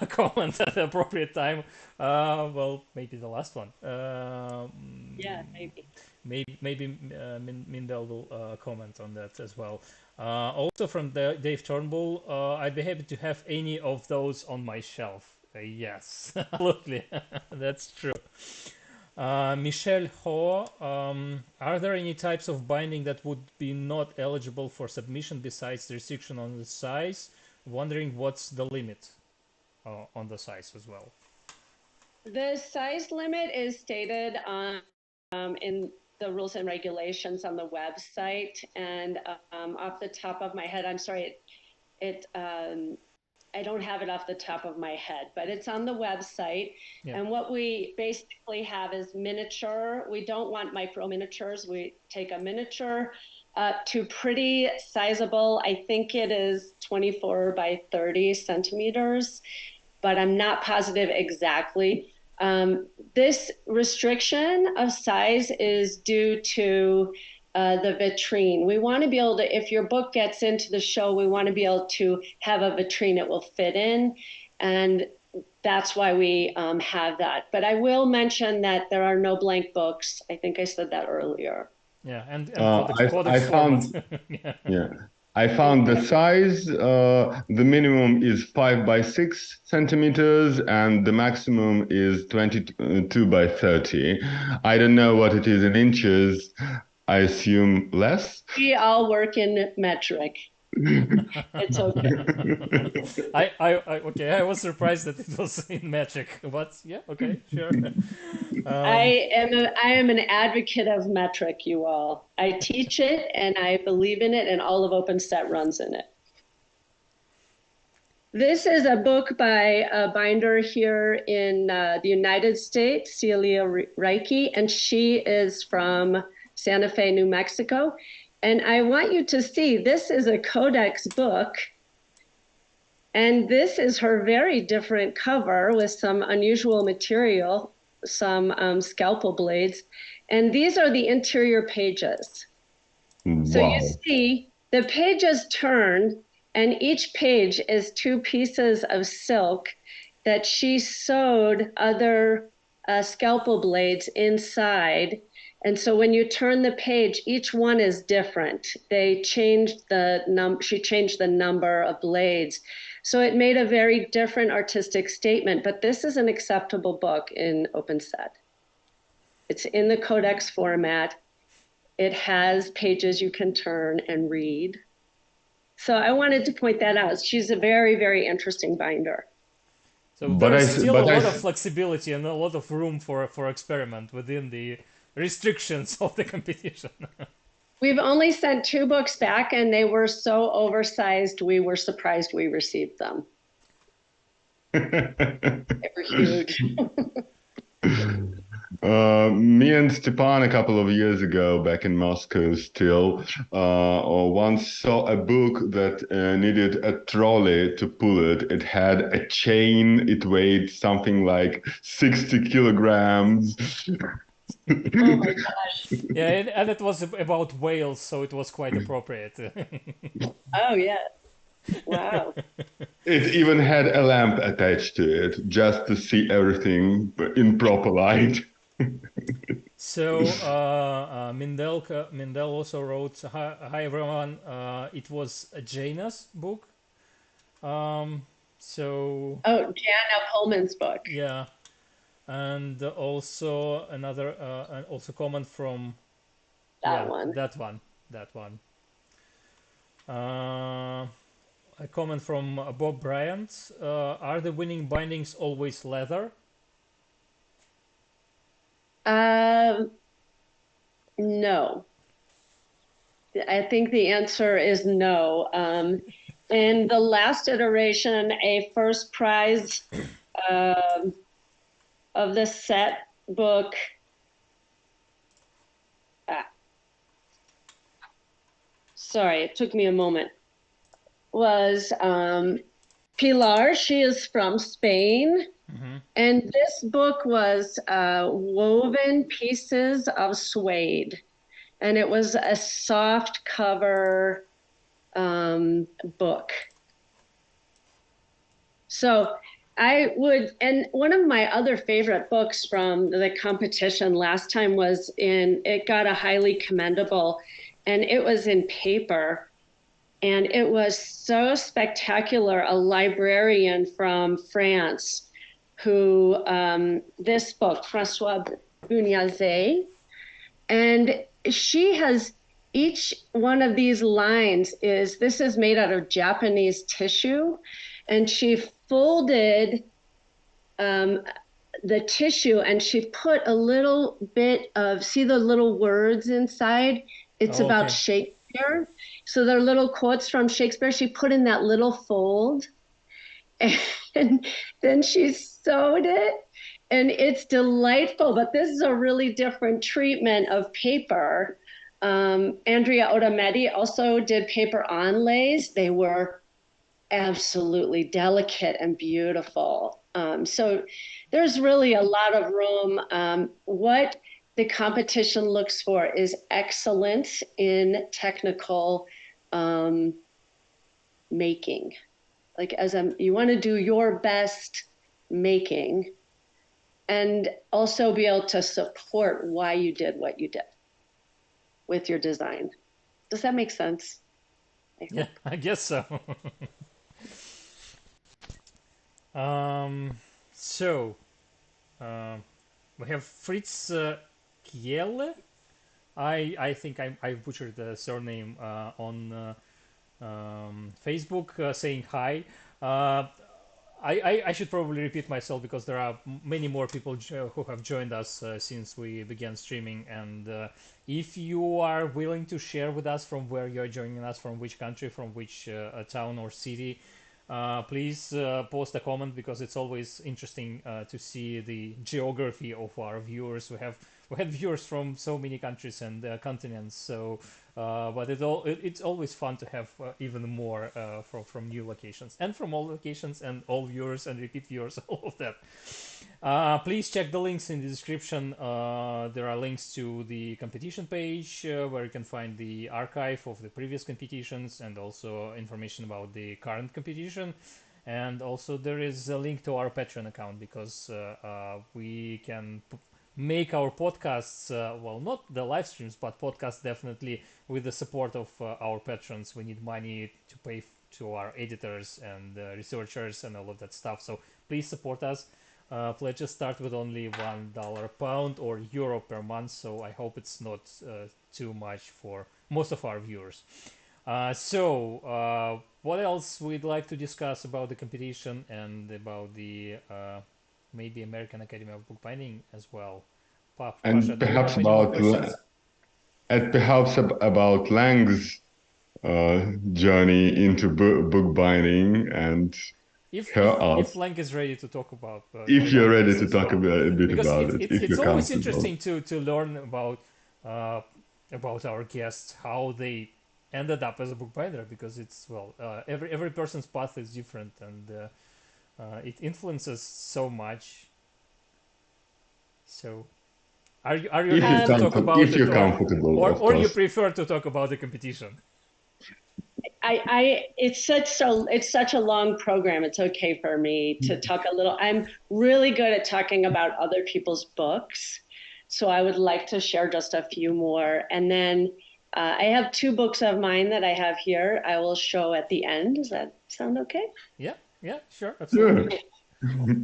comment at the appropriate time. Well, maybe the last one. Yeah, maybe. Maybe Mindel will comment on that as well. Also from Dave Turnbull, I'd be happy to have any of those on my shelf. Yes, absolutely, that's true. Michelle Ho, are there any types of binding that would be not eligible for submission besides the restriction on the size? Wondering what's the limit on the size as well. The size limit is stated in the rules and regulations on the website, and off the top of my head, I'm sorry, I don't have it off the top of my head, but it's on the website. Yeah. And what we basically have is miniature. We don't want micro miniatures. We take a miniature to pretty sizable. I think it is 24 by 30 centimeters, but I'm not positive exactly. This restriction of size is due to the vitrine. We want to be able to, if your book gets into the show, we want to be able to have a vitrine it will fit in. And that's why we have that. But I will mention that there are no blank books. I think I said that earlier. Yeah, and I found, yeah. I found the size, the minimum is 5 by 6 centimeters and the maximum is 22 by 30. I don't know what it is in inches. I assume less. We all work in metric. It's okay. Okay, I was surprised that it was in metric, but yeah, okay, sure. I am an advocate of metric, you all. I teach it and I believe in it, and all of OpenSet runs in it. This is a book by a binder here in the United States, Celia Reiki, and she is from Santa Fe, New Mexico. And I want you to see, this is a codex book, and this is her very different cover with some unusual material, some scalpel blades, and these are the interior pages. Wow. So you see, the pages turn, and each page is 2 pieces of silk that she sewed other scalpel blades inside. And so when you turn the page, each one is different. They changed she changed the number of blades. So it made a very different artistic statement, but this is an acceptable book in OpenSet. It's in the codex format. It has pages you can turn and read. So I wanted to point that out. She's a very, very interesting binder. So there's still a lot of flexibility and a lot of room for experiment within the restrictions of the competition. We've only sent 2 books back, and they were so oversized, we were surprised we received them. They were huge. Me and Stepan a couple of years ago, back in Moscow still, once saw a book that needed a trolley to pull it. It had a chain, it weighed something like 60 kilograms. Oh my gosh. Yeah, and it was about whales, so it was quite appropriate. Oh, yeah. Wow. It even had a lamp attached to it, just to see everything in proper light. So Mindel also wrote, "Hi everyone, it was a Jana's book." So. Oh, Jana Pullman's book. Yeah, and also another, also comment from. That one. That one. A comment from Bob Bryant. Are the winning bindings always leather? No. I think the answer is no. In the last iteration, a first prize of the set book. Sorry, it took me a moment. Was Pilar. She is from Spain. Mm-hmm. And this book was woven pieces of suede. And it was a soft cover book. So I would, and one of my other favorite books from the competition last time was it got a highly commendable, and it was in paper. And it was so spectacular. A librarian from France who, this book, François Bugnazet, and she has each one of these lines this is made out of Japanese tissue, and she folded the tissue and she put a little bit of, see the little words inside? It's about Shakespeare. So they're little quotes from Shakespeare. She put in that little fold, and then she sewed it, and it's delightful. But this is a really different treatment of paper. Andrea Otametti also did paper onlays. They were absolutely delicate and beautiful. So there's really a lot of room. What the competition looks for is excellence in technical making. Like you want to do your best making, and also be able to support why you did what you did with your design. Does that make sense? Yeah, I guess so. So we have Fritz Kiele. I think I butchered the surname on Facebook, saying hi. I should probably repeat myself because there are many more people who have joined us since we began streaming. And if you are willing to share with us from where you're joining us, from which country, from which town or city, please post a comment, because it's always interesting to see the geography of our viewers. We have viewers from so many countries and continents, so but it's always fun to have even more from new locations and from all locations and all viewers and repeat viewers, all of that. Please check the links in the description. There are links to the competition page where you can find the archive of the previous competitions and also information about the current competition. And also there is a link to our Patreon account, because we can make our podcasts, well, not the live streams, but podcasts definitely with the support of our patrons. We need money to pay to our editors and researchers and all of that stuff. So please support us. Pledges start with only $1 a pound or euro per month, so I hope it's not too much for most of our viewers. So what else we'd like to discuss about the competition and about the maybe American Academy of Bookbinding as well? And Pasha, perhaps about Lang's journey into bookbinding and her art. If Lang is ready to talk about if you're ready this to as talk well. a bit Because about it, if it's you're always comfortable. interesting to learn about our guests, how they ended up as a bookbinder, because it's, well, every person's path is different, and it influences so much. So are you ready to talk about if it, you're comfortable, of or you course. prefer to talk about the competition? It's such a long program. It's okay for me to talk a little. I'm really good at talking about other people's books, so I would like to share just a few more. And then I have 2 books of mine that I have here. I will show at the end. Does that sound okay? Yeah, sure, absolutely. Sure.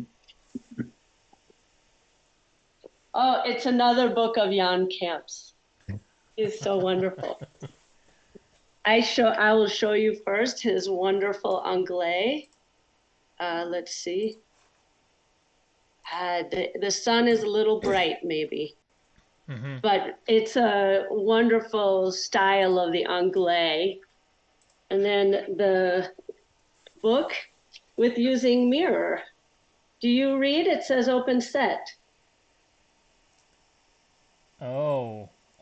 Oh, it's another book of Jan Kamp's. He's so wonderful. I will show you first his wonderful Anglais. Let's see. The sun is a little bright, maybe. Mm-hmm. But it's a wonderful style of the Anglais. And then the book with using mirror. Do you read? It says open set.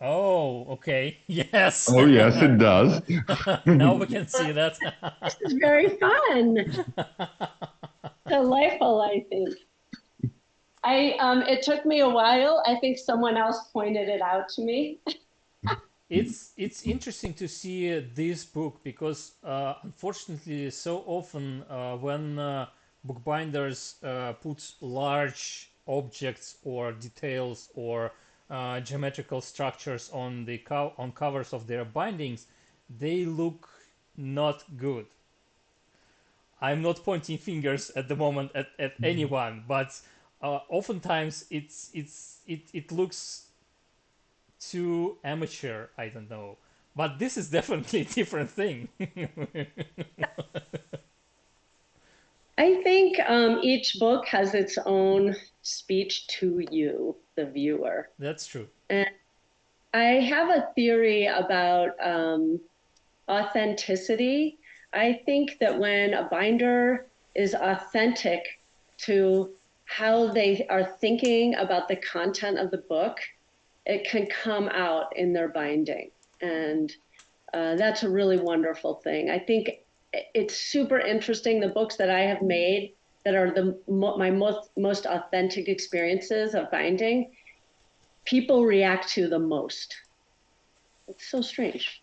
Oh, okay. Yes. Oh, yes, it does. Now we can see that. This is very fun. Delightful, I think. It took me a while. I think someone else pointed it out to me. It's interesting to see this book, because unfortunately so often when bookbinders put large objects or details or geometrical structures on the on covers of their bindings, they look not good. I'm not pointing fingers at the moment at anyone, but oftentimes it looks too amateur. I don't know, but this is definitely a different thing. I think each book has its own speech to you, the viewer. That's true. And I have a theory about authenticity. I think that when a binder is authentic to how they are thinking about the content of the book, it can come out in their binding. And that's a really wonderful thing. I think it's super interesting, the books that I have made that are my most authentic experiences of binding, people react to the most. It's so strange.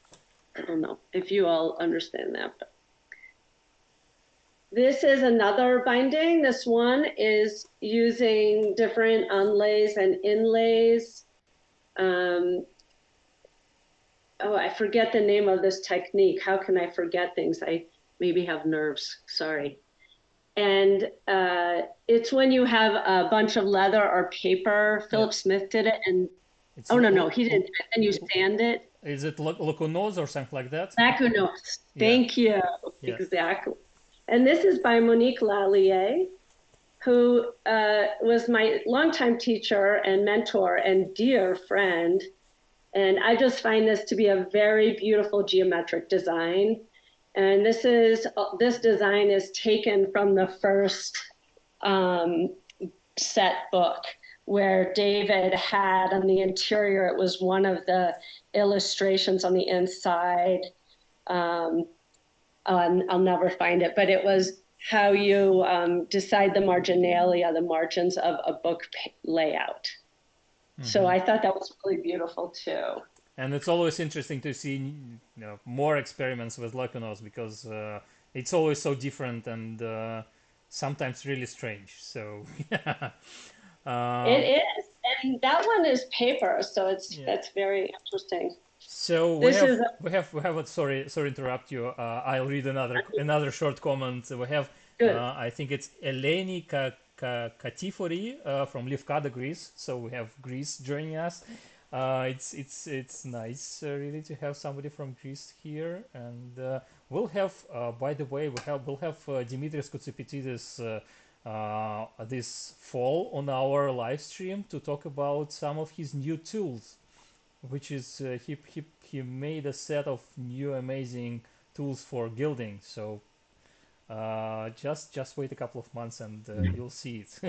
I don't know if you all understand that. But this is another binding. This one is using different onlays and inlays. I forget the name of this technique. How can I forget things? I maybe have nerves. Sorry. And it's when you have a bunch of leather or paper. Philip Smith did it, and no, he didn't. And you sand it. Is it Lacunoise or something like that? Lacunoise. Thank you. Yeah. Exactly. And this is by Monique Lallier, who was my longtime teacher and mentor and dear friend. And I just find this to be a very beautiful geometric design. And this design is taken from the first set book, where David had on the interior, it was one of the illustrations on the inside. I'll never find it, but it was how you decide the marginalia, the margins of a book layout. So I thought that was really beautiful too. And it's always interesting to see more experiments with Lacunoise, because it's always so different and sometimes really strange. So it is, and that one is paper, so that's very interesting. So we have. Sorry to interrupt you. I'll read another short comment. We have. I think it's Eleni Katifori from Lefkada, Greece. So we have Greece joining us. It's nice really to have somebody from Greece here, and we'll have. By the way, we'll have Dimitris Koutsipetidis this fall on our live stream to talk about some of his new tools, which is he made a set of new amazing tools for gilding. So just wait a couple of months and you'll see it.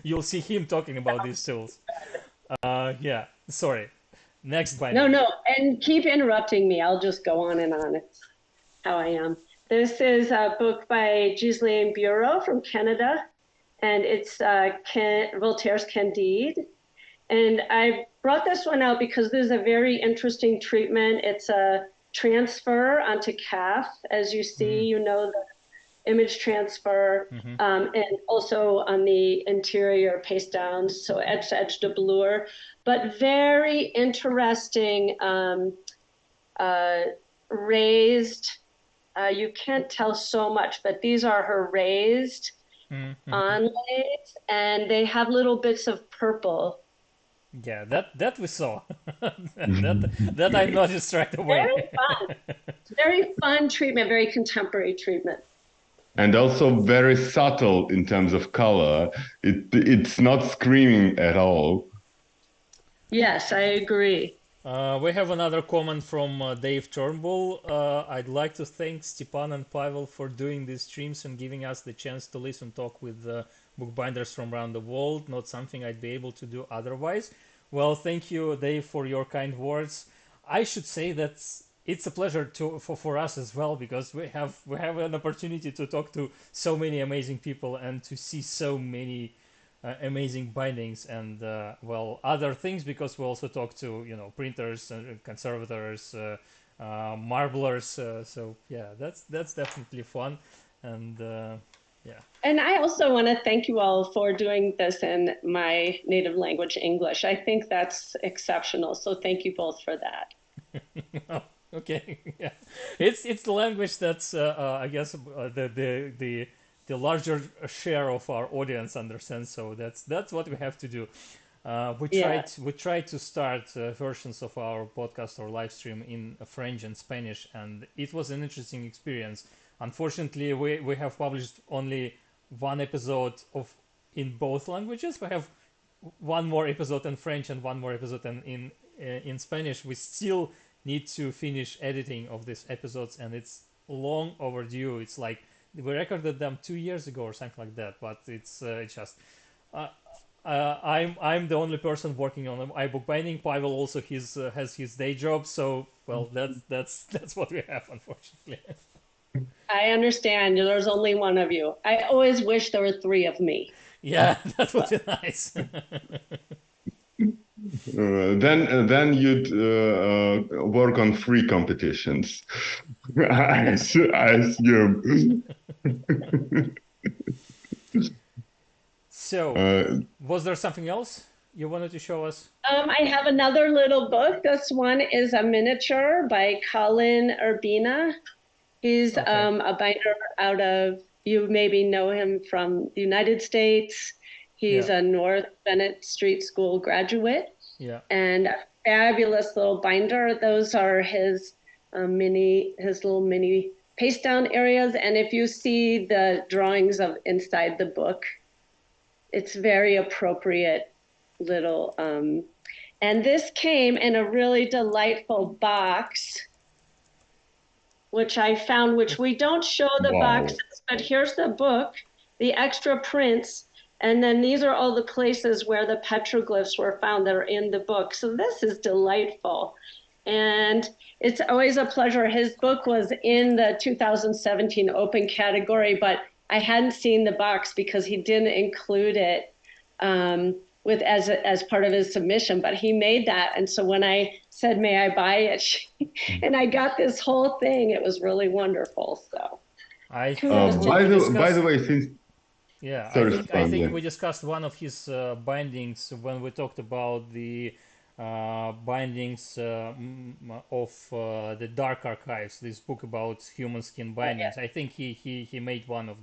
You'll see him talking about these tools. Yeah, sorry. Next binding. No, and keep interrupting me. I'll just go on and on. It's how I am. This is a book by Ghislaine Bureau from Canada, and it's Voltaire's Candide. And I brought this one out because this is a very interesting treatment. It's a transfer onto calf. As you see, the image transfer, and also on the interior paste down, so edge to edge doublure, but very interesting raised. You can't tell so much, but these are her raised onlays, and they have little bits of purple. Yeah, that we saw. that I noticed right away. Very fun. Very fun treatment, very contemporary treatment. And also very subtle in terms of color. It's not screaming at all. Yes, I agree. We have another comment from Dave Turnbull. I'd like to thank Stepan and Pavel for doing these streams and giving us the chance to listen talk with bookbinders from around the world. Not something I'd be able to do otherwise. Well, thank you, Dave, for your kind words. I should say that it's a pleasure for us as well, because we have an opportunity to talk to so many amazing people and to see so many amazing bindings and other things, because we also talk to printers and conservators, marblers. So yeah, that's definitely fun, and yeah. And I also want to thank you all for doing this in my native language, English. I think that's exceptional. So thank you both for that. Okay, yeah, it's the language that's I guess the larger share of our audience understands. So that's what we have to do. We try to start versions of our podcast or live stream in French and Spanish, and it was an interesting experience. Unfortunately, we have published only one episode in both languages. We have one more episode in French and one more episode in Spanish. We still need to finish editing of these episodes, and it's long overdue. It's like we recorded them 2 years ago or something like that, but it's just I'm the only person working on iBookBinding. Pavel also has his day job, so that's what we have, unfortunately. I understand. There's only one of you. I always wish there were three of me. Yeah, that would be nice. Then you'd work on free competitions. I assume. So, was there something else? you wanted to show us? I have another little book. This one is a miniature by Colin Urbina. He's Okay. a binder out of, you maybe know him from the United States. Yeah. He's a North Bennett Street School graduate Yeah. and a fabulous little binder. Those are his his little mini paste down areas. And if you see the drawings of inside the book, it's very appropriate little, and this came in a really delightful box, which I found, which we don't show the Wow. boxes, but here's the book, the extra prints, and then these are all the places where the petroglyphs were found that are in the book. So this is delightful. And it's always a pleasure. His book was in the 2017 open category, but I hadn't seen the box because he didn't include it with as part of his submission, but he made that. And so when I said, may I buy it? And I got this whole thing. It was really wonderful. So I kudos think to By we the by the discussed. way, since Yeah, sorry, I yeah. think we discussed one of his bindings when we talked about the bindings of the Dark Archives, this book about human skin bindings. I think he made one of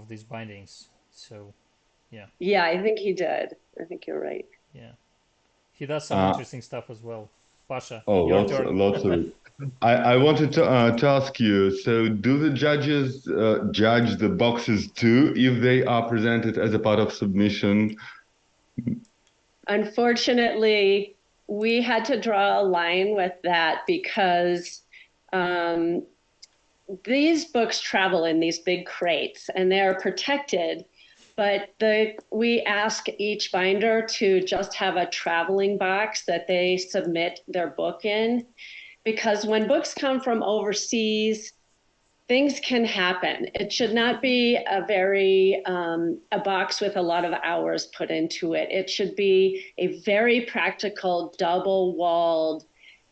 these bindings. So yeah, yeah, I think he did. I think you're right. yeah, he does some Uh, interesting stuff as well. Pasha, oh, your turn. lots of it. I wanted to ask you, so do the judges judge the boxes too if they are presented as a part of submission? Unfortunately, we had to draw a line with that because um, these books travel in these big crates and they're protected, but we ask each binder to just have a traveling box that they submit their book in, because when books come from overseas, things can happen. It should not be a box with a lot of hours put into it. It should be a very practical, double-walled,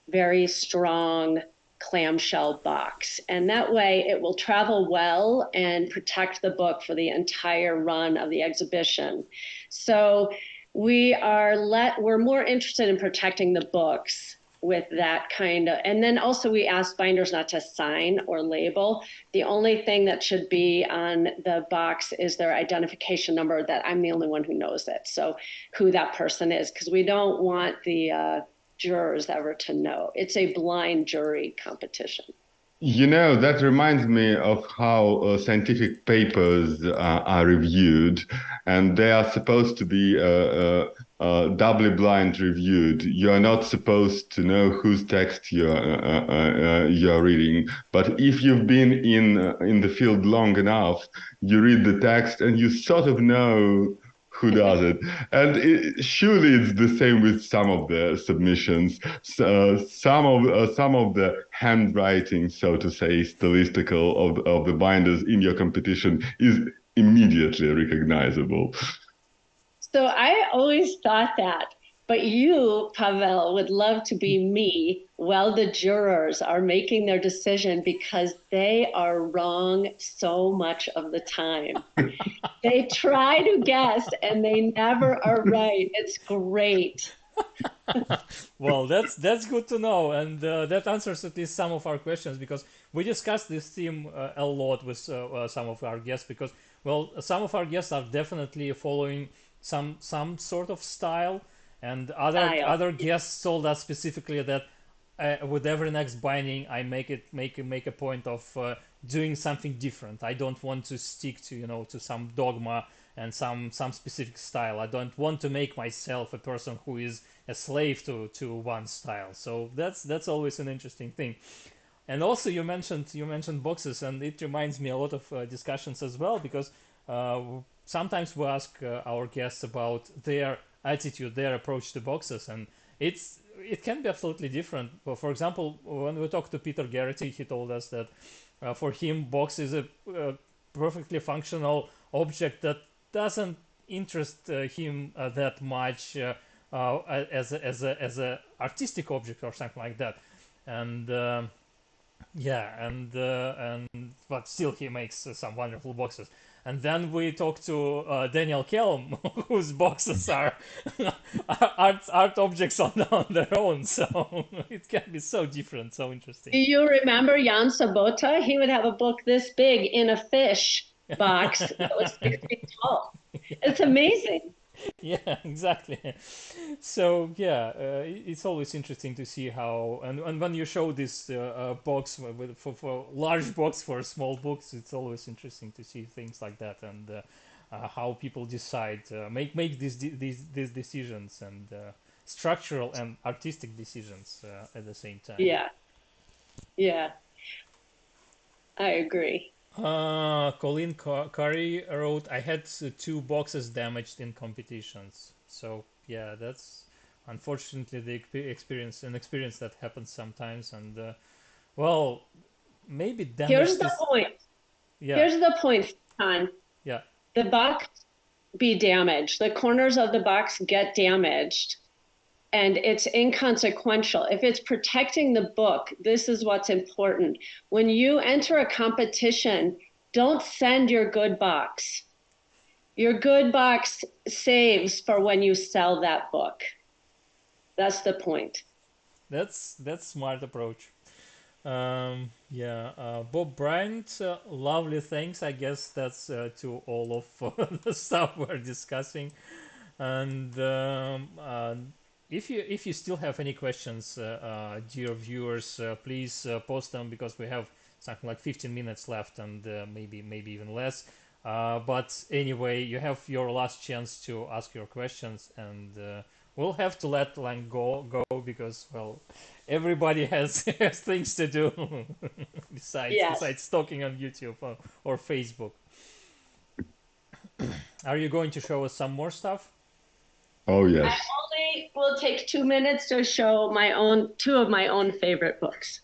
very strong clamshell box. And that way it will travel well and protect the book for the entire run of the exhibition. So we're more interested in protecting the books with that kind of, and then also we ask binders not to sign or label. The only thing that should be on the box is their identification number, that I'm the only one who knows it. So who that person is, because we don't want the jurors ever to know. It's a blind jury competition. You know, that reminds me of how scientific papers are reviewed, and they are supposed to be doubly blind reviewed. You are not supposed to know whose text you're reading, but if you've been in the field long enough, you read the text and you sort of know who does it. And surely it's the same with some of the submissions. So, some of the handwriting, so to say, stylistical of the binders in your competition is immediately recognizable. So I always thought that, but you, Pavel, would love to be me while the jurors are making their decision, because they are wrong so much of the time. They try to guess and they never are right. It's great. Well, that's good to know, and that answers at least some of our questions, because we discussed this theme a lot with some of our guests. Because, well, some of our guests are definitely following some sort of style, and other guests told us specifically that with every next binding, I make a point of doing something different. I don't want to stick to to some dogma and some specific style. I don't want to make myself a person who is a slave to one style. So that's always an interesting thing. And also you mentioned boxes, and it reminds me a lot of discussions as well, because sometimes we ask our guests about their attitude, their approach to boxes, and it can be absolutely different. But for example, when we talked to Peter Garrity, he told us that for him, box is a perfectly functional object that doesn't interest him that much as a artistic object or something like that. And Yeah, and but still he makes some wonderful boxes. And then we talk to Daniel Kelm, whose boxes are art objects on their own. So it can be so different, so interesting. Do you remember Jan Sabota? He would have a book this big in a fish box that was 6 feet tall. It's amazing. Yeah, exactly. So yeah, it's always interesting to see how, and when you show this box for large box for small books, it's always interesting to see things like that, and how people decide make these decisions, and structural and artistic decisions at the same time. Yeah, yeah, I agree. Colin Curry wrote, I had 2 boxes damaged in competitions. So yeah, that's unfortunately the experience that happens sometimes. And well, maybe Here's damaged the is, point. yeah, Here's the point, Tom. yeah, The box be damaged. The corners of the box get damaged, and it's inconsequential. If it's protecting the book, this is what's important. When you enter a competition, don't send your good box. Your good box saves for when you sell that book. That's the point. that's smart approach. Yeah, Bob Bryant, lovely thanks. I guess that's to all of the stuff we're discussing. And if you still have any questions, dear viewers, please post them, because we have something like 15 minutes left, and maybe even less. But anyway, you have your last chance to ask your questions, and we'll have to let Lang go because, well, everybody has, has things to do Yes. besides talking on YouTube or Facebook. Are you going to show us some more stuff? Oh, I yes. only will take 2 minutes to show two of my own favorite books.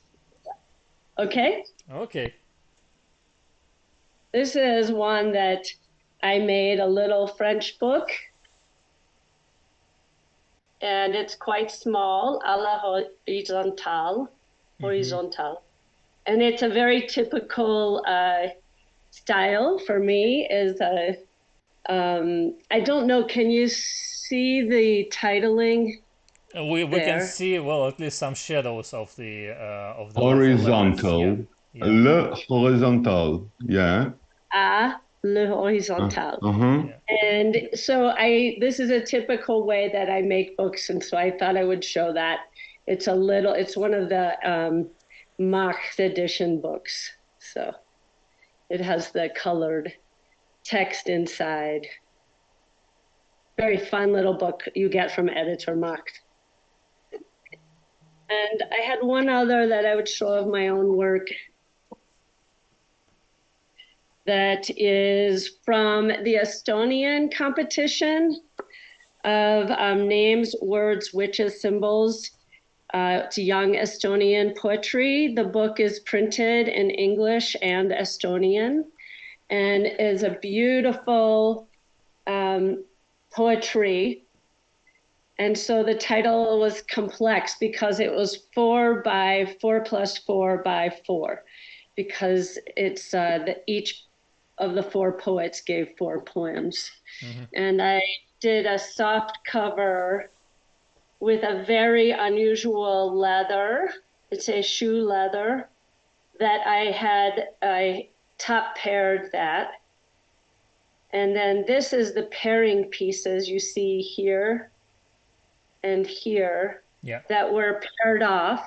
Okay? Okay. This is one that I made, a little French book, and it's quite small, à la horizontal. And it's a very typical style for me. I don't know, can you see the titling? We can There. see, well, at least some shadows of the letters. Horizontal. Yeah. Le horizontal. Yeah. Le horizontal. Uh-huh. Yeah. And so this is a typical way that I make books, and so I thought I would show that. It's one of the Mach edition books. So it has the colored text inside. Very fun little book you get from editor Mach. And I had one other that I would show of my own work that is from the Estonian competition of names, words, witches, symbols. It's young Estonian poetry. The book is printed in English and Estonian, and is a beautiful poetry. And so the title was complex because it was 4 by 4 plus 4 by 4, because it's each of the 4 poets gave 4 poems. Mm-hmm. And I did a soft cover with a very unusual leather. It's a shoe leather that I top paired that. And then this is the pairing pieces you see here and here, yeah, that were paired off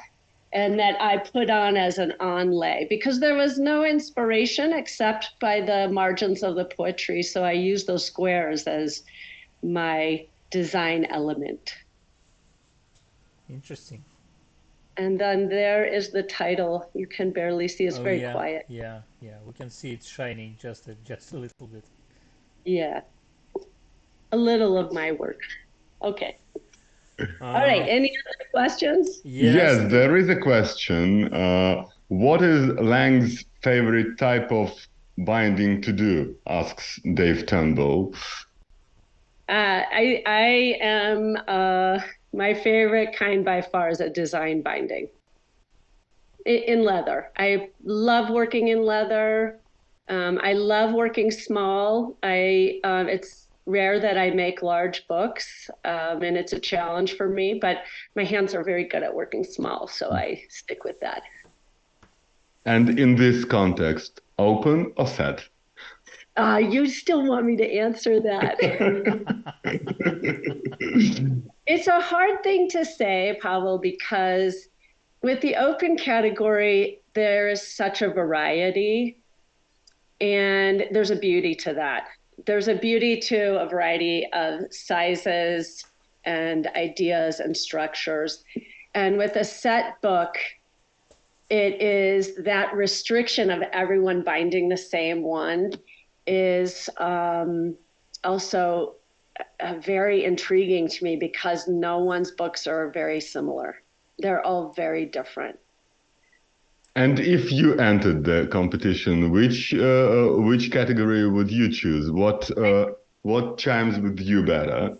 and that I put on as an onlay, because there was no inspiration except by the margins of the poetry. So I used those squares as my design element. Interesting. And then there is the title. You can barely see, it's very quiet. Yeah, we can see it shining just a little bit. Yeah, a little of my work. Okay. All right, any other questions? Yes, there is a question. What is Lang's favorite type of binding to do? Asks Dave Turnbull. I am, my favorite kind by far is a design binding. In leather. I love working in leather. I love working small. It's rare that I make large books, and it's a challenge for me, but my hands are very good at working small, so I stick with that. And in this context, open or set? You still want me to answer that? It's a hard thing to say, Pavel, because with the open category, there is such a variety, and there's a beauty to that. There's a beauty to a variety of sizes and ideas and structures. And with a set book, it is that restriction of everyone binding the same one is also very intriguing to me, because no one's books are very similar. They're all very different. And if you entered the competition, which category would you choose? What chimes with you better?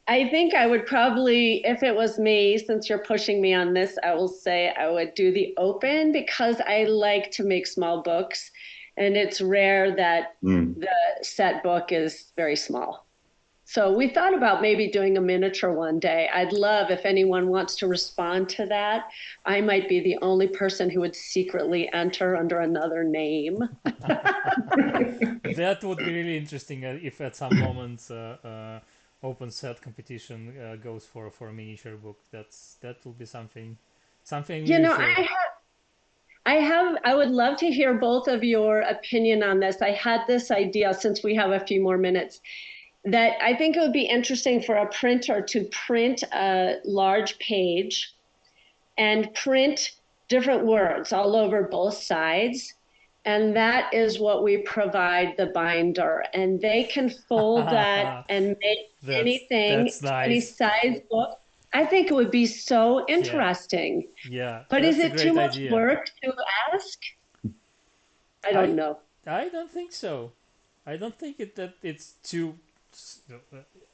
I think I would probably, if it was me, since you're pushing me on this, I will say I would do the open, because I like to make small books, and it's rare that the set book is very small. So we thought about maybe doing a miniature one day. I'd love if anyone wants to respond to that. I might be the only person who would secretly enter under another name. That would be really interesting if at some moment open set competition goes for a miniature book. That will be something You know, unusual. I would love to hear both of your opinion on this. I had this idea, since we have a few more minutes, that I think it would be interesting for a printer to print a large page and print different words all over both sides. And that is what we provide the binder. And they can fold that and make anything, that's nice. any size book. I think it would be so interesting. Yeah. But is it too much idea. work to ask? I don't know. I don't think so. I don't think it's too.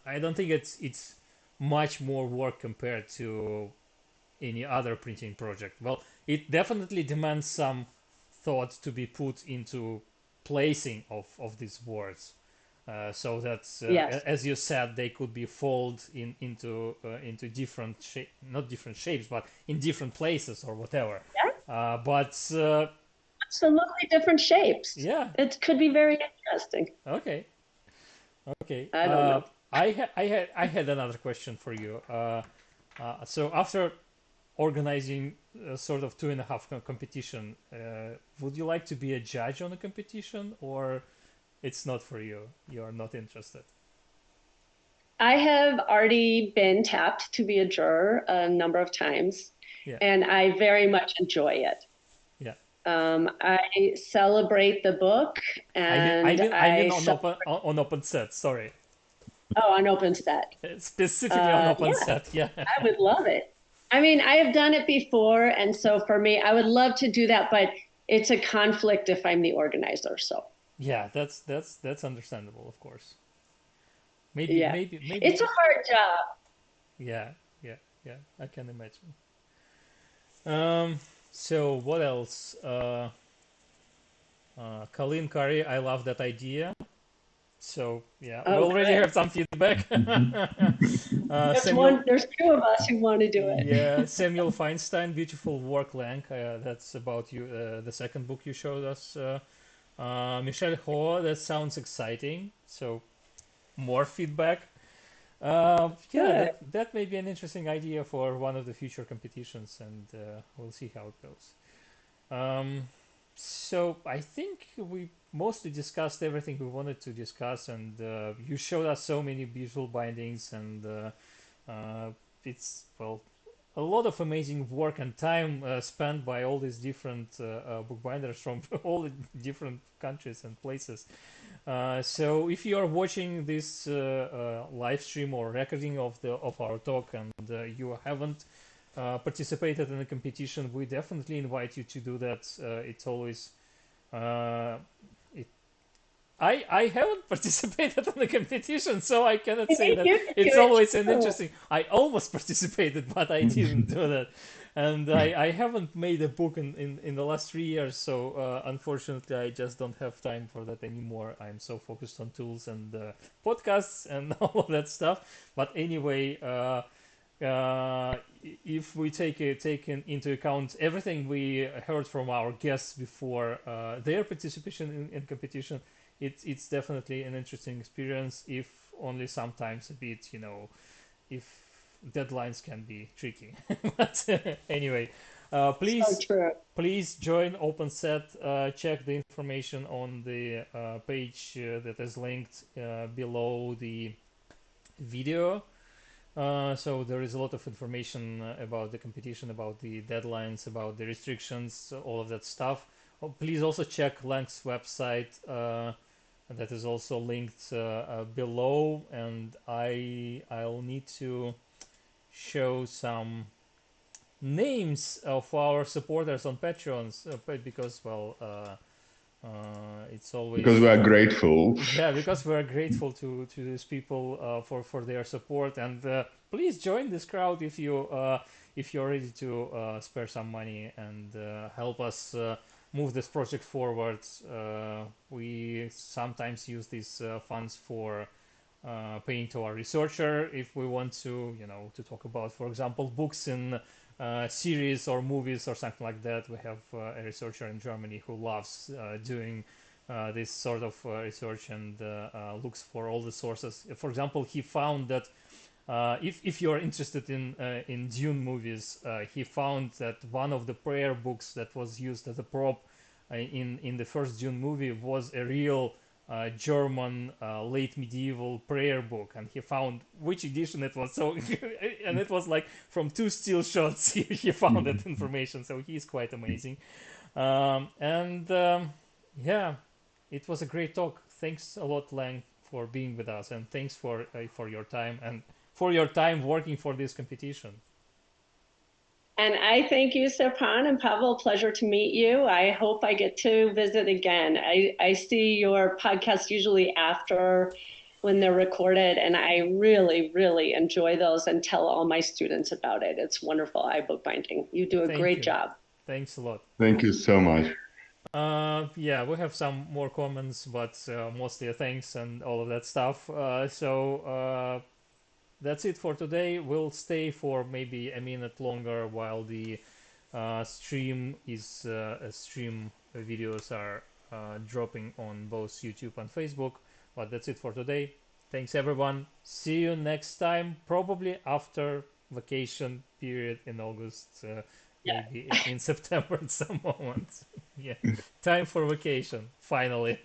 I don't think it's much more work compared to any other printing project. Well, it definitely demands some thought to be put into placing of these words, so that Yes. as you said, they could be folded into different not different shapes, but in different places or whatever. Yeah. But Absolutely different shapes. yeah, It could be very interesting. okay. I don't know. I had another question for you. So after organizing a sort of 2.5 competition, would you like to be a judge on a competition, or it's not for you? You are not interested? I have already been tapped to be a juror a number of times, and I very much enjoy it. Yeah. I celebrate the book, and I mean on open set. Sorry. Oh, on open set. Specifically on open set. Yeah. I would love it. I mean, I have done it before, and so for me, I would love to do that, but it's a conflict if I'm the organizer. So. Yeah, that's understandable, of course. Maybe it's a hard job. Yeah, I can imagine. So what else? Colleen Curry, I love that idea. So yeah, we already have some feedback. There's two of us who want to do it. Yeah, Samuel Feinstein, beautiful work, Lang. That's about you. The second book you showed us. Michelle Ho, that sounds exciting. So more feedback. That may be an interesting idea for one of the future competitions, and we'll see how it goes. So I think we mostly discussed everything we wanted to discuss, and you showed us so many beautiful bindings, and it's a lot of amazing work and time spent by all these different bookbinders from all the different countries and places. So if you are watching this live stream or recording of our talk, and you haven't participated in a competition, we definitely invite you to do that. It's always I haven't participated in a competition, so I cannot say that it's always an interesting. I almost participated, but I didn't do that. And I haven't made a book in the last 3 years, so unfortunately I just don't have time for that anymore. I'm so focused on tools and podcasts and all of that stuff. But anyway, if we take into account everything we heard from our guests before, their participation in competition, it's definitely an interesting experience, if only sometimes a bit, if deadlines can be tricky. But anyway, please join OpenSet. Check the information on the page that is linked below the video. So there is a lot of information about the competition, about the deadlines, about the restrictions, all of that stuff. Please also check Lang's website. That is also linked below, and I'll need to show some names of our supporters on Patreons, because it's always because we are grateful. Yeah, because we are grateful to these people for their support, and please join this crowd if you're ready to spare some money and help us move this project forward. We sometimes use these funds for paying to our researcher if we want to talk about, for example, books in series or movies or something like that. We have a researcher in Germany who loves doing this sort of research and looks for all the sources. For example, he found that if you're interested in Dune movies, he found that one of the prayer books that was used as a prop in the first Dune movie was a real German late medieval prayer book, and he found which edition it was. So, and it was like from 2 still shots he found that information. So he's quite amazing. Yeah, it was a great talk. Thanks a lot, Lang, for being with us, and thanks for your time and for your time working for this competition. And I thank you, Stepan and Pavel. Pleasure to meet you. I hope I get to visit again. I see your podcast usually after when they're recorded, and I really, really enjoy those and tell all my students about it. It's wonderful, iBookBinding. You do a great job. Thanks a lot. Thank you so much. Yeah, we have some more comments, but mostly thanks and all of that stuff. That's it for today. We'll stay for maybe a minute longer while the stream videos are dropping on both YouTube and Facebook. But that's it for today. Thanks everyone. See you next time, probably after vacation period in August, maybe in September at some moment. Yeah, time for vacation finally.